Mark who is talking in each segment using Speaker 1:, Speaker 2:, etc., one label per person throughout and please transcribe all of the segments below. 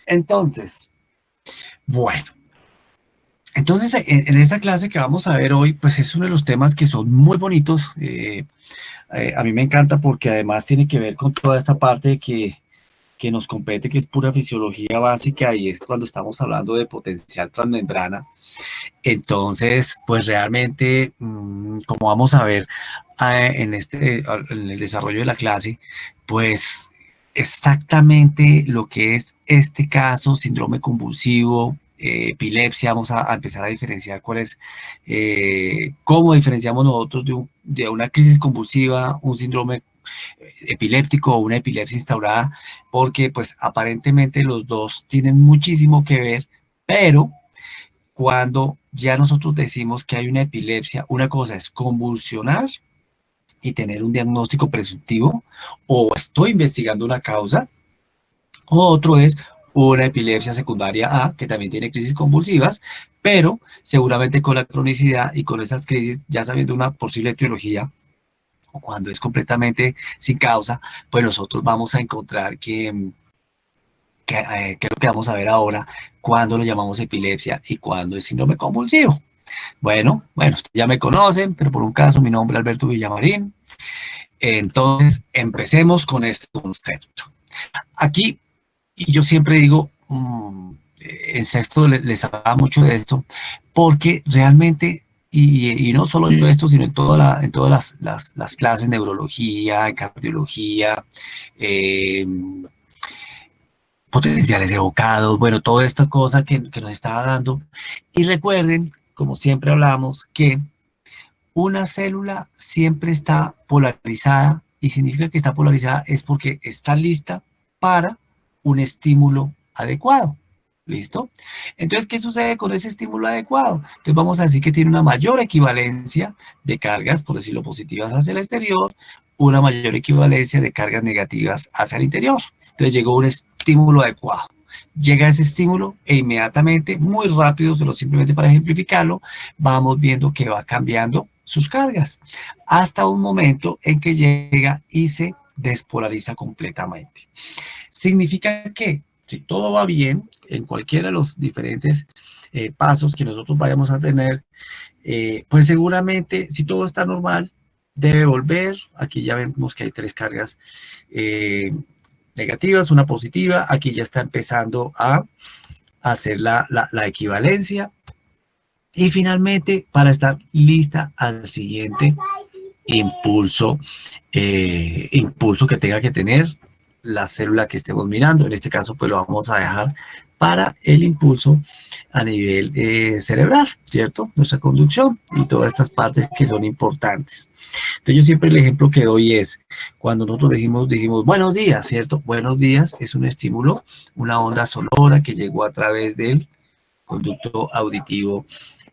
Speaker 1: Entonces, bueno, entonces en esta clase que vamos a ver hoy, pues es uno de los temas que son muy bonitos. A mí me encanta porque además tiene que ver con toda esta parte que nos compete, que es pura fisiología básica, y es cuando estamos hablando de potencial transmembrana. Entonces, pues realmente, como vamos a ver en el desarrollo de la clase, pues exactamente lo que es este caso, síndrome convulsivo, epilepsia, vamos a empezar a diferenciar cuál es, cómo diferenciamos nosotros de una crisis convulsiva, un síndrome epiléptico o una epilepsia instaurada, porque pues aparentemente los dos tienen muchísimo que ver, pero cuando ya nosotros decimos que hay una epilepsia, una cosa es convulsionar y tener un diagnóstico presuntivo, o estoy investigando una causa, o otro es una epilepsia secundaria A, que también tiene crisis convulsivas, pero seguramente con la cronicidad y con esas crisis, ya sabiendo una posible etiología, o cuando es completamente sin causa, pues nosotros vamos a encontrar que es lo que vamos a ver ahora, cuando lo llamamos epilepsia y cuando es síndrome convulsivo. Bueno, ya me conocen, pero por un caso, mi nombre es Alberto Villamarín. Entonces, empecemos con este concepto. Aquí, y yo siempre digo, en sexto les hablaba mucho de esto, porque realmente, y no solo yo esto, sino en todas las clases, neurología, cardiología, eh, potenciales evocados, bueno, toda esta cosa que nos estaba dando. Y recuerden, como siempre hablamos, que una célula siempre está polarizada, y significa que está polarizada es porque está lista para un estímulo adecuado. ¿Listo? Entonces, ¿qué sucede con ese estímulo adecuado? Entonces vamos a decir que tiene una mayor equivalencia de cargas, por decirlo positivas, hacia el exterior, una mayor equivalencia de cargas negativas hacia el interior. Entonces llegó un estímulo adecuado. Llega ese estímulo e inmediatamente, muy rápido, pero simplemente para ejemplificarlo, vamos viendo que va cambiando sus cargas hasta un momento en que llega y se despolariza completamente. Significa que si todo va bien, en cualquiera de los diferentes pasos que nosotros vayamos a tener, pues seguramente, si todo está normal, debe volver. Aquí ya vemos que hay tres cargas negativas, una positiva. Aquí ya está empezando a hacer la equivalencia. Y finalmente, para estar lista al siguiente impulso, impulso que tenga que tener la célula que estemos mirando. En este caso, pues lo vamos a dejar para el impulso a nivel cerebral, ¿cierto? Nuestra conducción y todas estas partes que son importantes. Entonces yo siempre el ejemplo que doy es, cuando nosotros dijimos buenos días, ¿cierto? Buenos días es un estímulo, una onda sonora que llegó a través del conducto auditivo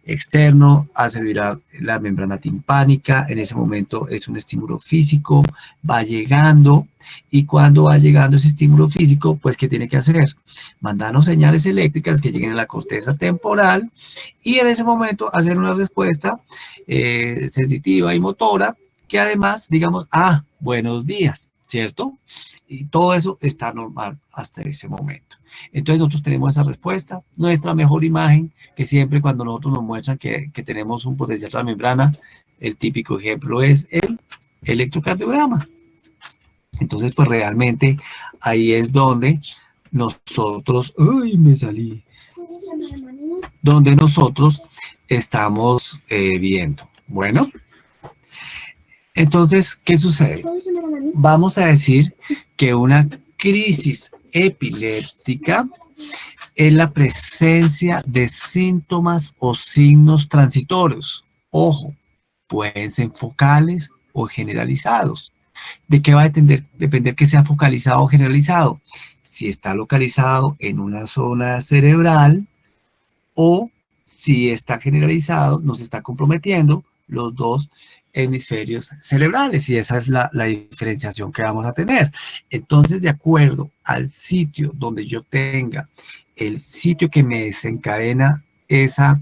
Speaker 1: externo, hace vibrar la membrana timpánica. En ese momento es un estímulo físico, va llegando, y cuando va llegando ese estímulo físico, pues ¿qué tiene que hacer? Mandarnos señales eléctricas que lleguen a la corteza temporal, y en ese momento hacer una respuesta sensitiva y motora, que además digamos, buenos días, ¿cierto? Y todo eso está normal hasta ese momento. Entonces nosotros tenemos esa respuesta, nuestra mejor imagen, que siempre cuando nosotros nos muestran que tenemos un potencial transmembrana, el típico ejemplo es el electrocardiograma. Entonces pues realmente ahí es donde nosotros, donde nosotros estamos viendo. Bueno, entonces, ¿qué sucede? Vamos a decir que una crisis epiléptica es la presencia de síntomas o signos transitorios. Ojo, pueden ser focales o generalizados. ¿De qué va a depender que sea focalizado o generalizado? Si está localizado en una zona cerebral, o si está generalizado, nos está comprometiendo los dos hemisferios cerebrales, y esa es la diferenciación que vamos a tener. Entonces, de acuerdo al sitio donde yo tenga el sitio que me desencadena esa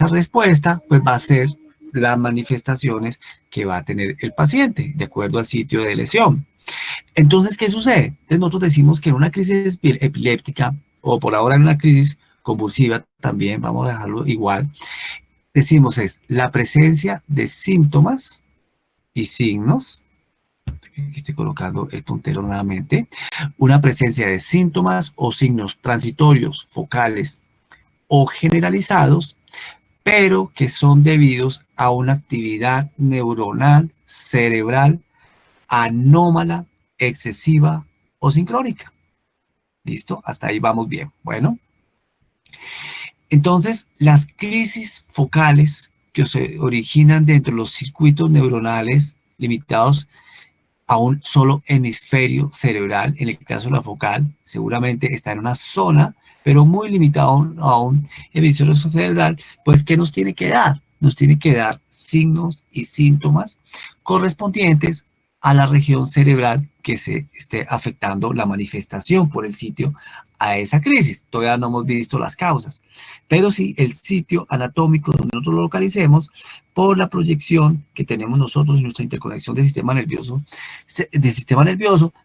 Speaker 1: respuesta, pues va a ser las manifestaciones que va a tener el paciente, de acuerdo al sitio de lesión. Entonces, ¿qué sucede? Entonces nosotros decimos que una crisis epiléptica o por ahora en una crisis convulsiva, también vamos a dejarlo igual, decimos es la presencia de síntomas y signos, aquí estoy colocando el puntero nuevamente, una presencia de síntomas o signos transitorios, focales o generalizados, pero que son debidos a una actividad neuronal, cerebral, anómala, excesiva o sincrónica. ¿Listo? Hasta ahí vamos bien. Bueno. Entonces, las crisis focales que se originan dentro de los circuitos neuronales limitados a un solo hemisferio cerebral, en el caso de la focal, seguramente está en una zona, pero muy limitado a un hemisferio cerebral, pues ¿qué nos tiene que dar? Nos tiene que dar signos y síntomas correspondientes a la región cerebral que se esté afectando la manifestación por el sitio a esa crisis. Todavía no hemos visto las causas, pero sí el sitio anatómico donde nosotros lo localicemos por la proyección que tenemos nosotros en nuestra interconexión del sistema nervioso,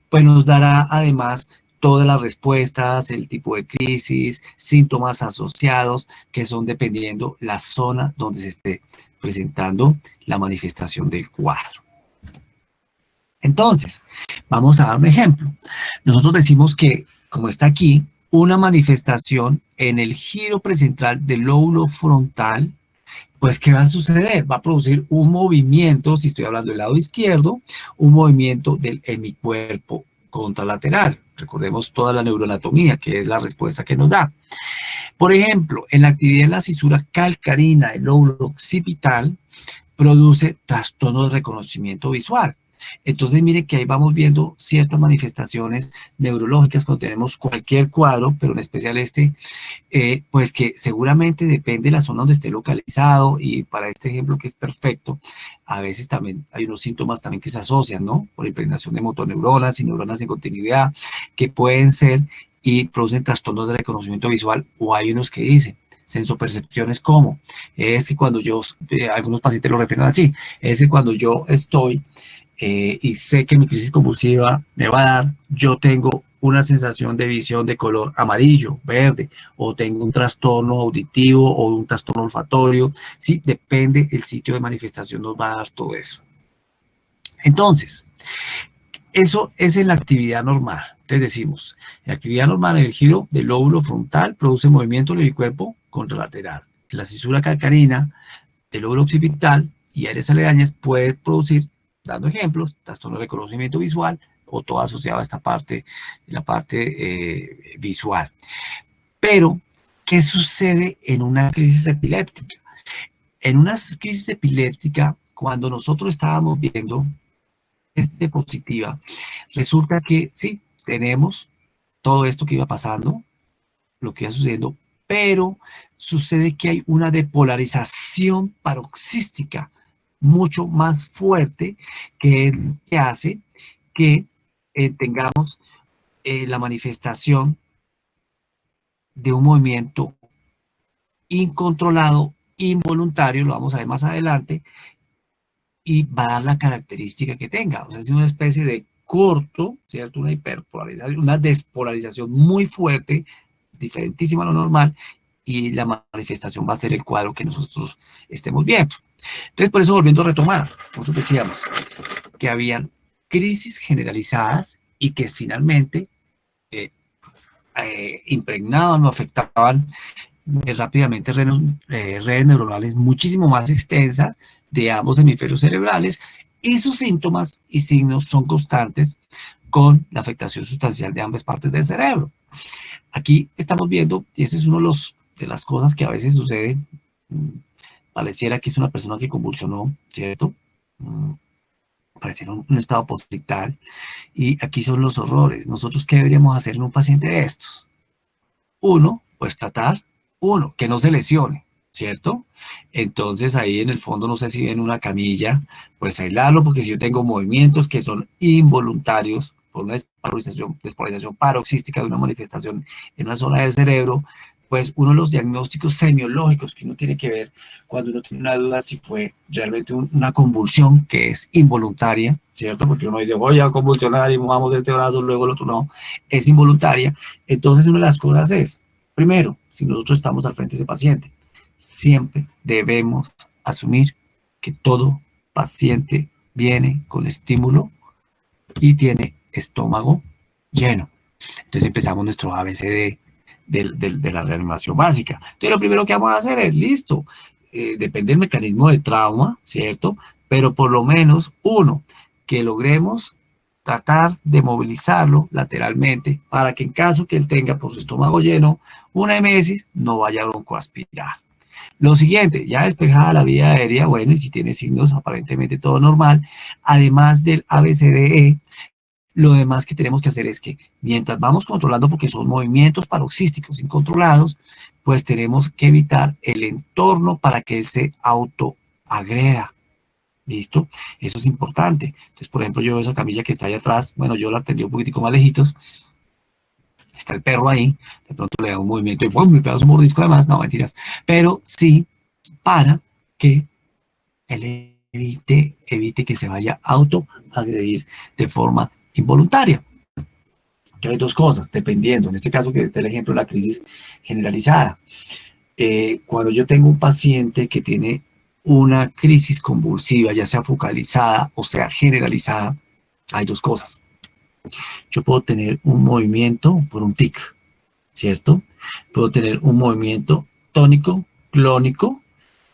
Speaker 1: pues nos dará además todas las respuestas, el tipo de crisis, síntomas asociados que son dependiendo la zona donde se esté presentando la manifestación del cuadro. Entonces, vamos a dar un ejemplo. Nosotros decimos que, como está aquí, una manifestación en el giro precentral del lóbulo frontal, pues, ¿qué va a suceder? Va a producir un movimiento, si estoy hablando del lado izquierdo, un movimiento del hemicuerpo contralateral. Recordemos toda la neuroanatomía, que es la respuesta que nos da. Por ejemplo, en la actividad en la cisura calcarina del lóbulo occipital, produce trastorno de reconocimiento visual. Entonces, miren que ahí vamos viendo ciertas manifestaciones neurológicas cuando tenemos cualquier cuadro, pero en especial este, pues que seguramente depende de la zona donde esté localizado, y para este ejemplo que es perfecto, a veces también hay unos síntomas también que se asocian, ¿no? Por impregnación de motoneuronas y neuronas en continuidad, que pueden ser y producen trastornos de reconocimiento visual, o hay unos que dicen sensopercepciones como, es que cuando yo, algunos pacientes lo refieren así, es que cuando yo estoy y sé que mi crisis convulsiva me va a dar, yo tengo una sensación de visión de color amarillo, verde, o tengo un trastorno auditivo o un trastorno olfatorio, sí, depende el sitio de manifestación, nos va a dar todo eso. Entonces, eso es en la actividad normal. Entonces decimos, en la actividad normal, en el giro del lóbulo frontal produce movimiento del cuerpo contralateral. En la cisura calcarina del lóbulo occipital y áreas aledañas puede producir, dando ejemplos, trastorno de reconocimiento visual o todo asociado a esta parte, la parte visual. Pero, ¿qué sucede en una crisis epiléptica? En una crisis epiléptica, cuando nosotros estábamos viendo diapositiva, resulta que sí, tenemos todo esto que iba pasando, lo que iba sucediendo, pero sucede que hay una depolarización paroxística mucho más fuerte que hace que tengamos la manifestación de un movimiento incontrolado, involuntario, lo vamos a ver más adelante, y va a dar la característica que tenga. O sea, es una especie de corto, ¿cierto? Una hiperpolarización, una despolarización muy fuerte, diferentísima a lo normal, y la manifestación va a ser el cuadro que nosotros estemos viendo. Entonces, por eso, volviendo a retomar, nosotros decíamos que habían crisis generalizadas y que finalmente impregnaban o afectaban rápidamente redes neuronales muchísimo más extensas de ambos hemisferios cerebrales, y sus síntomas y signos son constantes con la afectación sustancial de ambas partes del cerebro. Aquí estamos viendo, y ese es uno de las cosas que a veces sucede, pareciera que es una persona que convulsionó, ¿cierto? Pareciera un estado postictal, y aquí son los horrores. ¿Nosotros qué deberíamos hacer en un paciente de estos? Uno, pues tratar, que no se lesione, ¿cierto? Entonces ahí en el fondo, no sé si en una camilla, pues aislarlo, porque si yo tengo movimientos que son involuntarios por una despolarización paroxística de una manifestación en una zona del cerebro, pues uno de los diagnósticos semiológicos que uno tiene que ver cuando uno tiene una duda si fue realmente una convulsión que es involuntaria, ¿cierto? Porque uno dice, voy a convulsionar y movamos este brazo, luego el otro no, es involuntaria. Entonces una de las cosas es, primero, si nosotros estamos al frente de ese paciente, siempre debemos asumir que todo paciente viene con estímulo y tiene estómago lleno. Entonces empezamos nuestro ABCD de la reanimación básica. Entonces lo primero que vamos a hacer es, listo, depende del mecanismo de trauma, ¿cierto? Pero por lo menos, uno, que logremos tratar de movilizarlo lateralmente para que en caso que él tenga por su estómago lleno una emesis, no vaya a broncoaspirar. Lo siguiente, ya despejada la vía aérea, bueno, y si tiene signos aparentemente todo normal, además del ABCDE, lo demás que tenemos que hacer es que mientras vamos controlando, porque son movimientos paroxísticos incontrolados, pues tenemos que evitar el entorno para que él se autoagreda. ¿Listo? Eso es importante. Entonces, por ejemplo, yo veo esa camilla que está ahí atrás, bueno, yo la atendí un poquitico más lejitos, está el perro ahí, de pronto le da un movimiento y ¡pum! Me pega un mordisco además, no, mentiras, pero sí para que él evite que se vaya a autoagredir de forma involuntaria. Entonces, hay dos cosas, dependiendo, en este caso que está el ejemplo de la crisis generalizada. Cuando yo tengo un paciente que tiene una crisis convulsiva, ya sea focalizada o sea generalizada, hay dos cosas. Yo puedo tener un movimiento por un tic, ¿cierto? Puedo tener un movimiento tónico, clónico,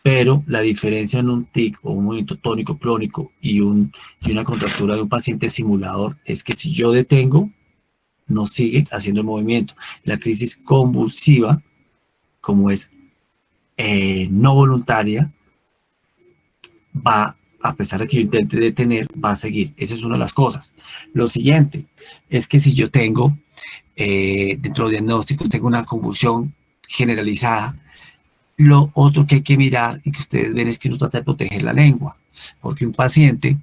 Speaker 1: pero la diferencia en un tic o un movimiento tónico, clónico y una contractura de un paciente simulador es que si yo detengo, no sigue haciendo el movimiento. La crisis convulsiva, como es no voluntaria, va, a pesar de que yo intente detener, va a seguir. Esa es una de las cosas. Lo siguiente es que si yo tengo, dentro de diagnósticos, tengo una convulsión generalizada, lo otro que hay que mirar y que ustedes ven es que uno trata de proteger la lengua, porque un paciente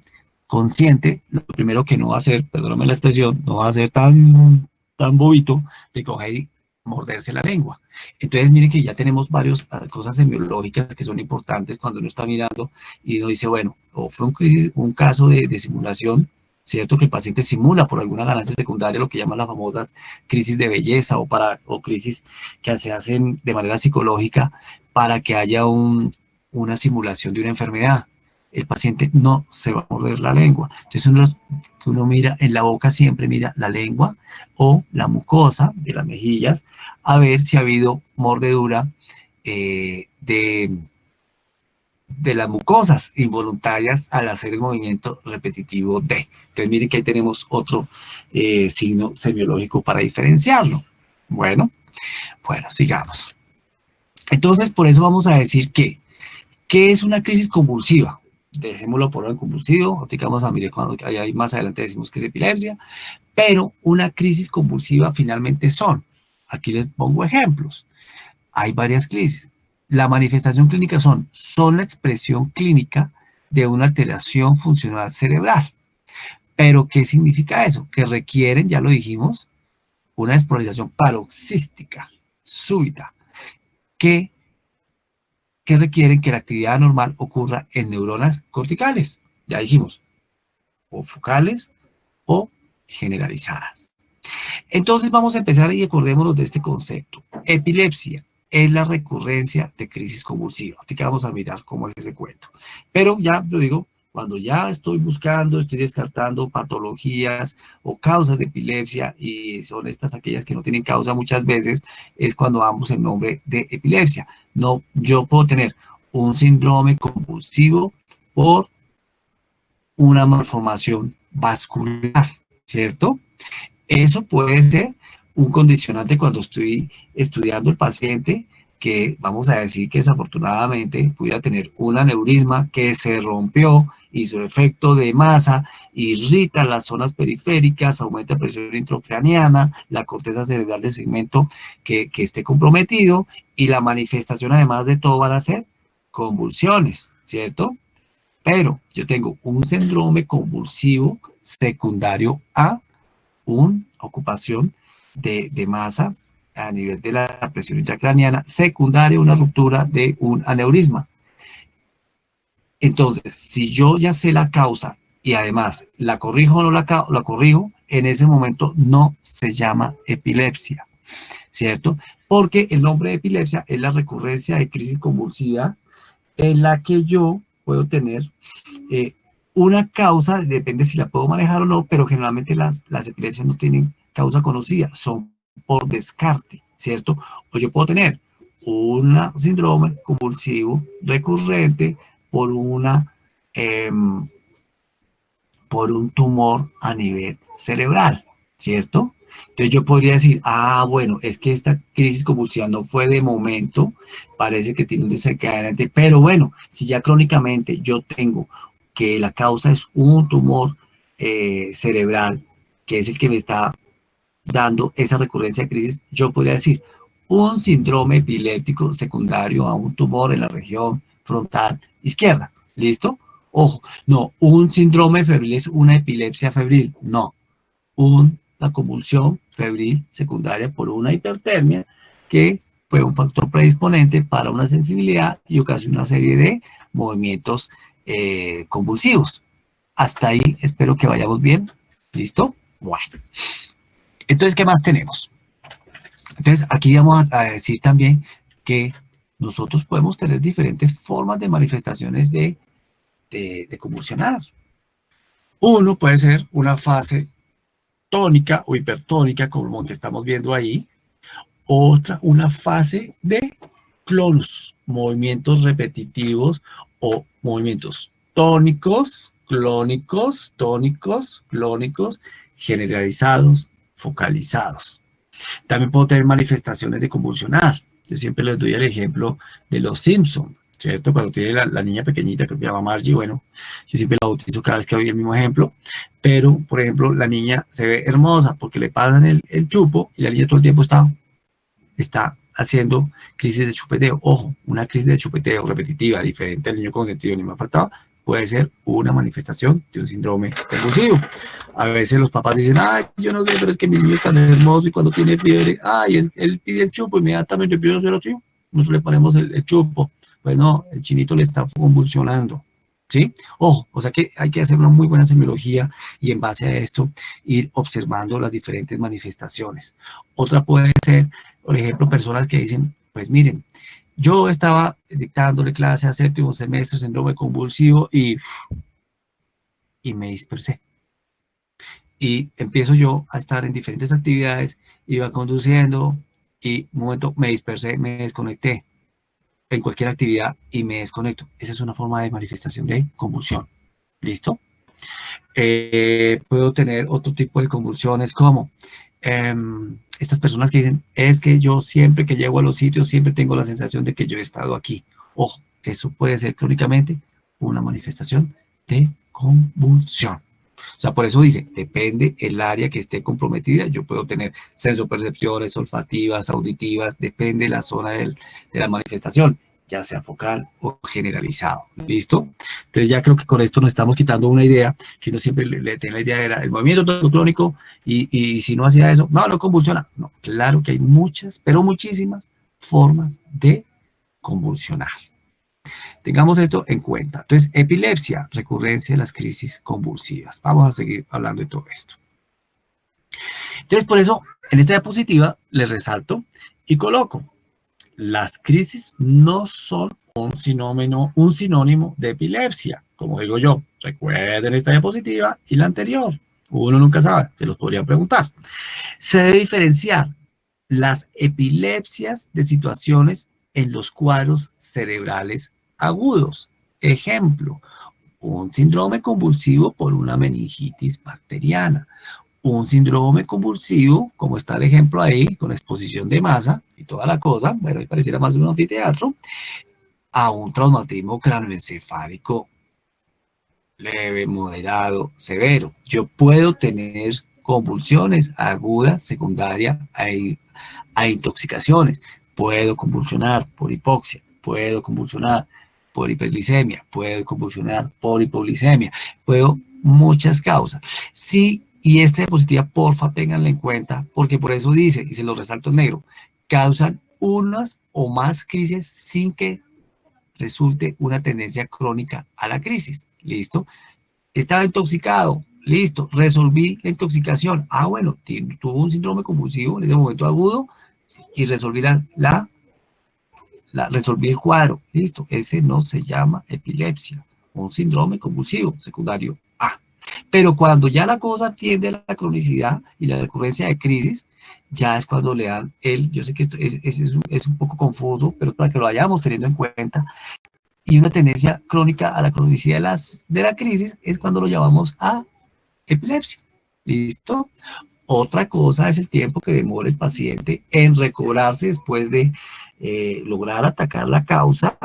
Speaker 1: consciente, lo primero que no va a hacer, perdóname la expresión, no va a ser tan bobito de coger y morderse la lengua. Entonces miren que ya tenemos varias cosas semiológicas que son importantes cuando uno está mirando y uno dice, bueno, o fue un caso de simulación, ¿cierto? Que el paciente simula por alguna ganancia secundaria lo que llaman las famosas crisis de belleza o crisis que se hacen de manera psicológica para que haya una simulación de una enfermedad. El paciente no se va a morder la lengua. Entonces uno mira en la boca, siempre mira la lengua o la mucosa de las mejillas a ver si ha habido mordedura de las mucosas involuntarias al hacer el movimiento repetitivo de. Entonces miren que ahí tenemos otro signo semiológico para diferenciarlo. Bueno, sigamos. Entonces por eso vamos a decir que, ¿qué es una crisis convulsiva? Dejémoslo por el convulsivo, ahorita vamos a mirar cuando ahí más adelante decimos que es epilepsia, pero una crisis convulsiva finalmente son, aquí les pongo ejemplos, hay varias crisis. La manifestación clínica son la expresión clínica de una alteración funcional cerebral. Pero, ¿qué significa eso? Que requieren, ya lo dijimos, una despolarización paroxística, súbita, que requieren que la actividad anormal ocurra en neuronas corticales, ya dijimos, o focales o generalizadas. Entonces vamos a empezar y acordémonos de este concepto. Epilepsia es la recurrencia de crisis convulsiva. Así que vamos a mirar cómo es ese cuento. Pero ya lo digo, cuando ya estoy buscando, estoy descartando patologías o causas de epilepsia y son estas aquellas que no tienen causa muchas veces, es cuando damos el nombre de epilepsia. No, yo puedo tener un síndrome convulsivo por una malformación vascular, ¿cierto? Eso puede ser un condicionante cuando estoy estudiando el paciente que vamos a decir que desafortunadamente pudiera tener un aneurisma que se rompió y su efecto de masa irrita las zonas periféricas, aumenta la presión intracraneana, la corteza cerebral del segmento que esté comprometido y la manifestación además de todo van a ser convulsiones, ¿cierto? Pero yo tengo un síndrome convulsivo secundario a una ocupación de masa a nivel de la presión intracraneana, secundaria a una ruptura de un aneurisma. Entonces, si yo ya sé la causa y además la corrijo o no la corrijo, en ese momento no se llama epilepsia, ¿cierto? Porque el nombre de epilepsia es la recurrencia de crisis convulsiva en la que yo puedo tener una causa, depende si la puedo manejar o no, pero generalmente las epilepsias no tienen causa conocida, son por descarte, ¿cierto? O yo puedo tener un síndrome convulsivo recurrente por por un tumor a nivel cerebral, ¿cierto? Entonces yo podría decir, bueno, es que esta crisis convulsiva no fue de momento, parece que tiene un desencadenante, pero bueno, si ya crónicamente yo tengo que la causa es un tumor cerebral, que es el que me está dando esa recurrencia de crisis, yo podría decir un síndrome epiléptico secundario a un tumor en la región frontal izquierda. ¿Listo? Ojo, no, un síndrome febril es una epilepsia febril, no. Una convulsión febril secundaria por una hipertermia que fue un factor predisponente para una sensibilidad y ocasiona una serie de movimientos convulsivos. Hasta ahí espero que vayamos bien. ¿Listo? Bueno. Entonces, ¿qué más tenemos? Entonces, aquí vamos a decir también que nosotros podemos tener diferentes formas de manifestaciones de convulsionar. Uno puede ser una fase tónica o hipertónica, como que estamos viendo ahí. Otra, una fase de clonus, movimientos repetitivos o movimientos tónicos, clónicos, tónicos, clónicos, generalizados, focalizados. También puedo tener manifestaciones de convulsionar. Yo siempre les doy el ejemplo de los Simpson, ¿cierto? Cuando tiene la niña pequeñita que se llama Margie, bueno, yo siempre la bautizo cada vez que doy el mismo ejemplo, pero, por ejemplo, la niña se ve hermosa porque le pasan el chupo y la niña todo el tiempo está haciendo crisis de chupeteo. Ojo, una crisis de chupeteo repetitiva, diferente al niño consentido, ni me faltaba, puede ser una manifestación de un síndrome convulsivo. A veces los papás dicen, yo no sé, pero es que mi niño es tan hermoso y cuando tiene fiebre, él pide el chupo, inmediatamente empieza a hacer así, nosotros le ponemos el chupo. Pues no, el chinito le está convulsionando, ¿sí? Ojo, o sea que hay que hacer una muy buena semiología y en base a esto ir observando las diferentes manifestaciones. Otra puede ser, por ejemplo, personas que dicen, pues miren, yo estaba dictándole clase a séptimo semestre, síndrome convulsivo y me dispersé. Y empiezo yo a estar en diferentes actividades, iba conduciendo y un momento me dispersé, me desconecté en cualquier actividad y me desconecto. Esa es una forma de manifestación de convulsión. ¿Listo? Puedo tener otro tipo de convulsiones como estas personas que dicen, es que yo siempre que llego a los sitios siempre tengo la sensación de que yo he estado aquí. Ojo, eso puede ser crónicamente una manifestación de convulsión. O sea, por eso dice, depende el área que esté comprometida. Yo puedo tener sensopercepciones olfativas, auditivas, depende la zona de la manifestación, ya sea focal o generalizado. ¿Listo? Entonces ya creo que con esto nos estamos quitando una idea, que uno siempre le tiene la idea, era el movimiento clónico y si no hacía eso, no convulsiona. No, claro que hay muchas, pero muchísimas formas de convulsionar. Tengamos esto en cuenta. Entonces, epilepsia, recurrencia de las crisis convulsivas. Vamos a seguir hablando de todo esto. Entonces, por eso, en esta diapositiva les resalto y coloco, las crisis no son un sinónimo de epilepsia, como digo yo. Recuerden esta diapositiva y la anterior. Uno nunca sabe, se los podría preguntar. Se debe diferenciar las epilepsias de situaciones en los cuadros cerebrales agudos. Ejemplo, un síndrome convulsivo por una meningitis bacteriana. Un síndrome convulsivo, como está el ejemplo ahí, con exposición de masa y toda la cosa, bueno, ahí pareciera más un anfiteatro, a un traumatismo cráneoencefálico leve, moderado, severo. Yo puedo tener convulsiones agudas, secundarias a intoxicaciones. Puedo convulsionar por hipoxia, puedo convulsionar por hiperglicemia, puedo convulsionar por hipoglicemia, puedo muchas causas. Si Y esta diapositiva, porfa, ténganla en cuenta, porque por eso dice, y se lo resalto en negro, causan unas o más crisis sin que resulte una tendencia crónica a la crisis. ¿Listo? Estaba intoxicado. Listo. Resolví la intoxicación. Ah, bueno, tuvo un síndrome convulsivo en ese momento agudo y resolví resolví el cuadro. Listo. Ese no se llama epilepsia. Un síndrome convulsivo secundario A. Pero cuando ya la cosa tiende a la cronicidad y la recurrencia de crisis, ya es cuando le dan yo sé que esto es un poco confuso, pero para que lo vayamos teniendo en cuenta, y una tendencia crónica a la cronicidad de la crisis es cuando lo llamamos a epilepsia. ¿Listo? Otra cosa es el tiempo que demora el paciente en recobrarse después de lograr atacar la causa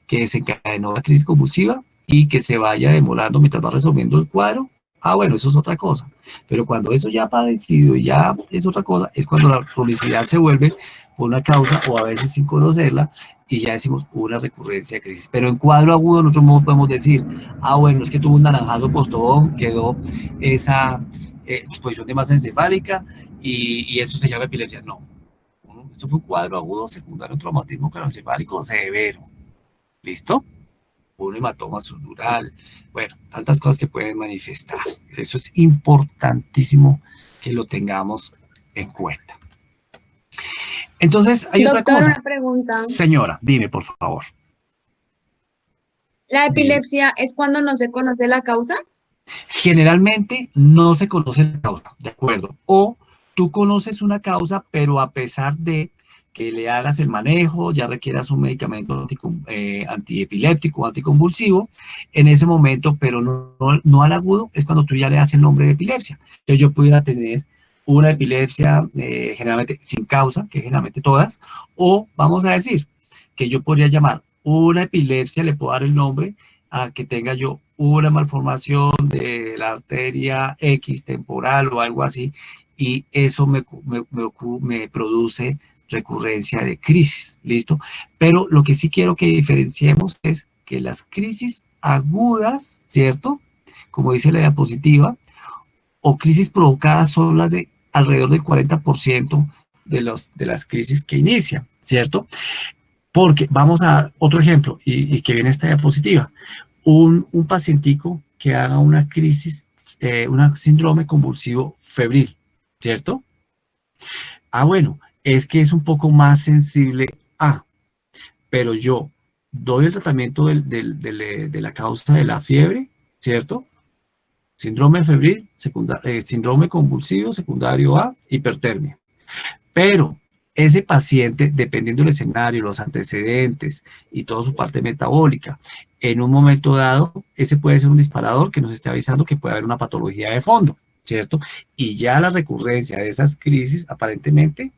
Speaker 1: que desencadenó la crisis convulsiva y que se vaya demorando mientras va resolviendo el cuadro. Ah, bueno, eso es otra cosa. Pero cuando eso ya ha padecido y ya es otra cosa, es cuando la cronicidad se vuelve una causa o a veces sin conocerla y ya decimos una recurrencia de crisis. Pero en cuadro agudo nosotros no podemos decir, ah, bueno, es que tuvo un naranjazo postobón, quedó esa exposición de masa encefálica y eso se llama epilepsia. No, esto fue un cuadro agudo secundario traumatismo craneoencefálico severo. ¿Listo? Un hematoma subdural, bueno, tantas cosas que pueden manifestar. Eso es importantísimo que lo tengamos en cuenta. Entonces, hay otra cosa.
Speaker 2: Doctor, una pregunta.
Speaker 1: Señora, dime, por favor.
Speaker 2: ¿La epilepsia es cuando no se conoce la causa?
Speaker 1: Generalmente no se conoce la causa, ¿de acuerdo? O tú conoces una causa, pero a pesar de que le hagas el manejo, ya requieras un medicamento antiepiléptico o anticonvulsivo, en ese momento, pero no al agudo, es cuando tú ya le das el nombre de epilepsia. Entonces yo pudiera tener una epilepsia generalmente sin causa, que generalmente todas, o vamos a decir que yo podría llamar una epilepsia, le puedo dar el nombre a que tenga yo una malformación de la arteria X temporal o algo así, y eso me produce recurrencia de crisis, ¿listo? Pero lo que sí quiero que diferenciemos es que las crisis agudas, ¿cierto? Como dice la diapositiva, o crisis provocadas son las de alrededor del 40% de las crisis que inician, ¿cierto? Porque vamos a otro ejemplo, y que viene esta diapositiva. Un pacientico que haga una crisis, un síndrome convulsivo febril, ¿cierto? Ah, bueno, es que es un poco más sensible a, pero yo doy el tratamiento de la causa de la fiebre, ¿cierto? Síndrome febril, síndrome convulsivo secundario a, hipertermia. Pero ese paciente, dependiendo del escenario, los antecedentes y toda su parte metabólica, en un momento dado, ese puede ser un disparador que nos esté avisando que puede haber una patología de fondo, ¿cierto? Y ya la recurrencia de esas crisis, aparentemente,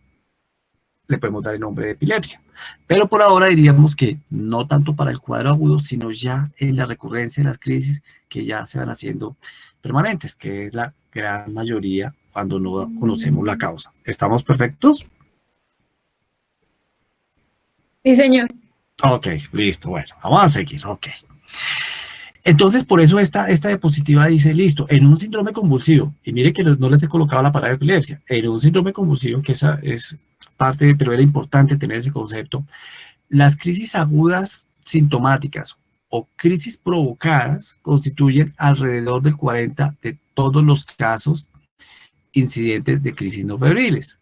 Speaker 1: le podemos dar el nombre de epilepsia. Pero por ahora diríamos que no tanto para el cuadro agudo, sino ya en la recurrencia de las crisis que ya se van haciendo permanentes, que es la gran mayoría cuando no conocemos la causa. ¿Estamos perfectos?
Speaker 2: Sí, señor.
Speaker 1: Ok, listo, bueno, vamos a seguir, ok. Entonces, por eso esta diapositiva dice, listo, en un síndrome convulsivo, y mire que no les he colocado la palabra epilepsia, en un síndrome convulsivo, que esa es parte, pero era importante tener ese concepto, las crisis agudas sintomáticas o crisis provocadas constituyen alrededor del 40% de todos los casos incidentes de crisis no febriles,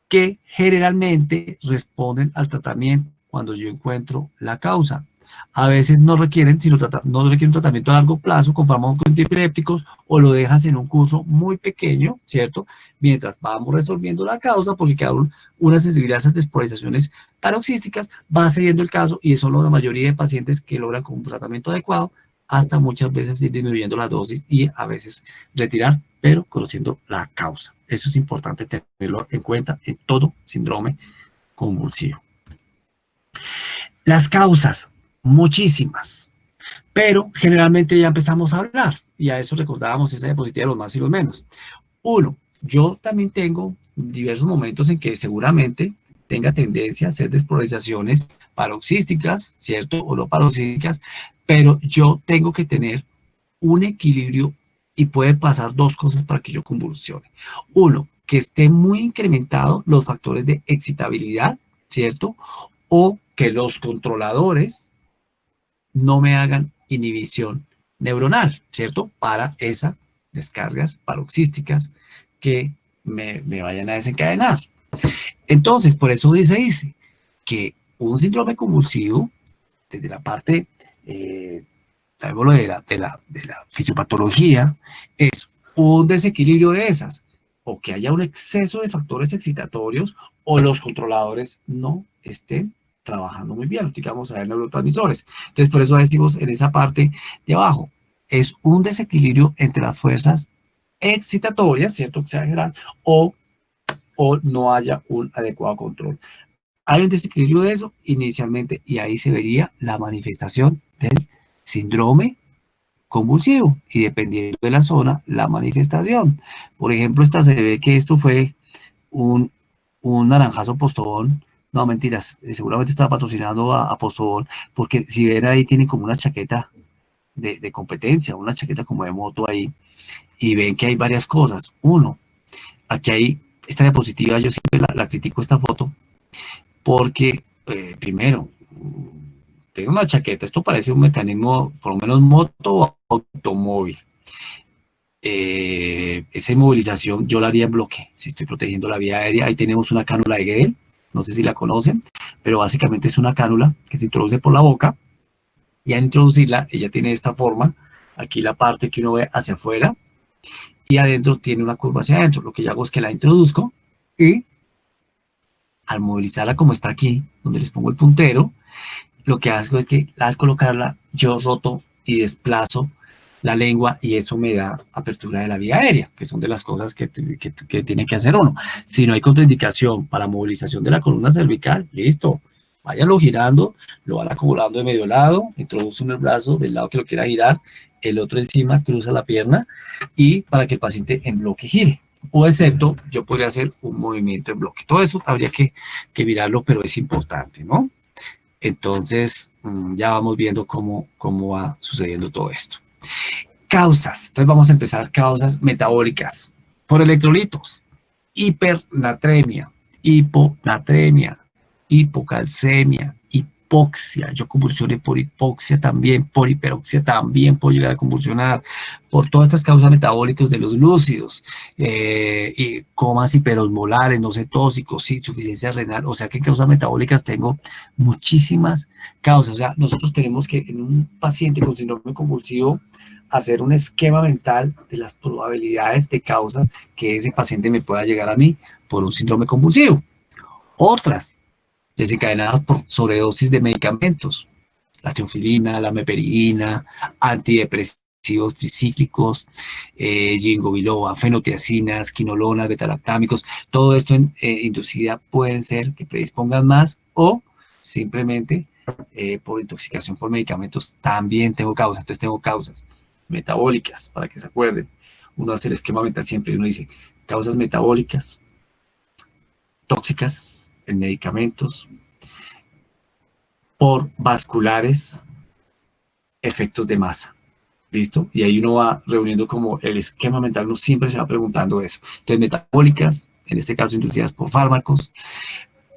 Speaker 1: que generalmente responden al tratamiento cuando yo encuentro la causa. A veces no requieren un tratamiento a largo plazo con fármacos antiepilépticos o lo dejas en un curso muy pequeño, ¿cierto? Mientras vamos resolviendo la causa, porque quedaron una sensibilidad a esas despolarizaciones paroxísticas, va cediendo el caso y eso es la mayoría de pacientes que logran con un tratamiento adecuado hasta muchas veces ir disminuyendo la dosis y a veces retirar, pero conociendo la causa. Eso es importante tenerlo en cuenta en todo síndrome convulsivo. Las causas, muchísimas, pero generalmente ya empezamos a hablar y a eso recordábamos esa diapositiva de los más y los menos. Uno, yo también tengo diversos momentos en que seguramente tenga tendencia a hacer despolarizaciones paroxísticas, ¿cierto? O no paroxísticas, pero yo tengo que tener un equilibrio y puede pasar dos cosas para que yo convulsione. Uno, que esté muy incrementado los factores de excitabilidad, ¿cierto? O que los controladores no me hagan inhibición neuronal, ¿cierto? Para esas descargas paroxísticas que me vayan a desencadenar. Entonces, por eso dice que un síndrome convulsivo, desde la parte de la fisiopatología, es un desequilibrio de esas, o que haya un exceso de factores excitatorios, o los controladores no estén trabajando muy bien, digamos, a ver, neurotransmisores. Entonces, por eso decimos en esa parte de abajo, es un desequilibrio entre las fuerzas excitatorias, ¿cierto? Exagerar, o no haya un adecuado control. Hay un desequilibrio de eso inicialmente y ahí se vería la manifestación del síndrome convulsivo y dependiendo de la zona, la manifestación. Por ejemplo, esta se ve que esto fue un naranjazo Postobón. No, mentiras, seguramente estaba patrocinando a Postobón, porque si ven ahí tienen como una chaqueta de competencia, una chaqueta como de moto ahí, y ven que hay varias cosas. Uno, aquí hay esta diapositiva, yo siempre la critico esta foto, porque primero, tengo una chaqueta, esto parece un mecanismo, por lo menos moto o automóvil. Esa inmovilización yo la haría en bloque, si estoy protegiendo la vía aérea. Ahí tenemos una cánula de Guedel, no sé si la conocen, pero básicamente es una cánula que se introduce por la boca y al introducirla, ella tiene esta forma, aquí la parte que uno ve hacia afuera y adentro tiene una curva hacia adentro. Lo que yo hago es que la introduzco y al movilizarla como está aquí, donde les pongo el puntero, lo que hago es que al colocarla yo roto y desplazo la lengua y eso me da apertura de la vía aérea, que son de las cosas que tiene que hacer uno. Si no hay contraindicación para movilización de la columna cervical, listo, váyalo girando, lo van acomodando de medio lado, introduce en el brazo del lado que lo quiera girar, el otro encima cruza la pierna y para que el paciente en bloque gire. O excepto, yo podría hacer un movimiento en bloque. Todo eso habría que mirarlo, pero es importante, ¿no? Entonces, ya vamos viendo cómo va sucediendo todo esto. Causas. Entonces vamos a empezar causas metabólicas por electrolitos. Hipernatremia, hiponatremia, hipocalcemia, hipoxia. Yo convulsioné por hipoxia también, por hiperoxia también puedo llegar a convulsionar, por todas estas causas metabólicas de los lúcidos, y comas hiperosmolares, no cetóxicos, sí, insuficiencia renal. O sea que en causas metabólicas tengo muchísimas causas. O sea, nosotros tenemos que en un paciente con síndrome convulsivo hacer un esquema mental de las probabilidades de causas que ese paciente me pueda llegar a mí por un síndrome convulsivo. Otras, desencadenadas por sobredosis de medicamentos, la teofilina, la meperidina, antidepresivos tricíclicos, ginkgo biloba, fenotiacinas, quinolonas, betalactámicos, todo esto inducida pueden ser que predispongan más o simplemente por intoxicación por medicamentos también tengo causas. Entonces tengo causas metabólicas, para que se acuerden. Uno hace el esquema mental siempre y uno dice causas metabólicas, tóxicas en medicamentos, por vasculares, efectos de masa. ¿Listo? Y ahí uno va reuniendo como el esquema mental, uno siempre se va preguntando eso. Entonces, metabólicas, en este caso inducidas por fármacos,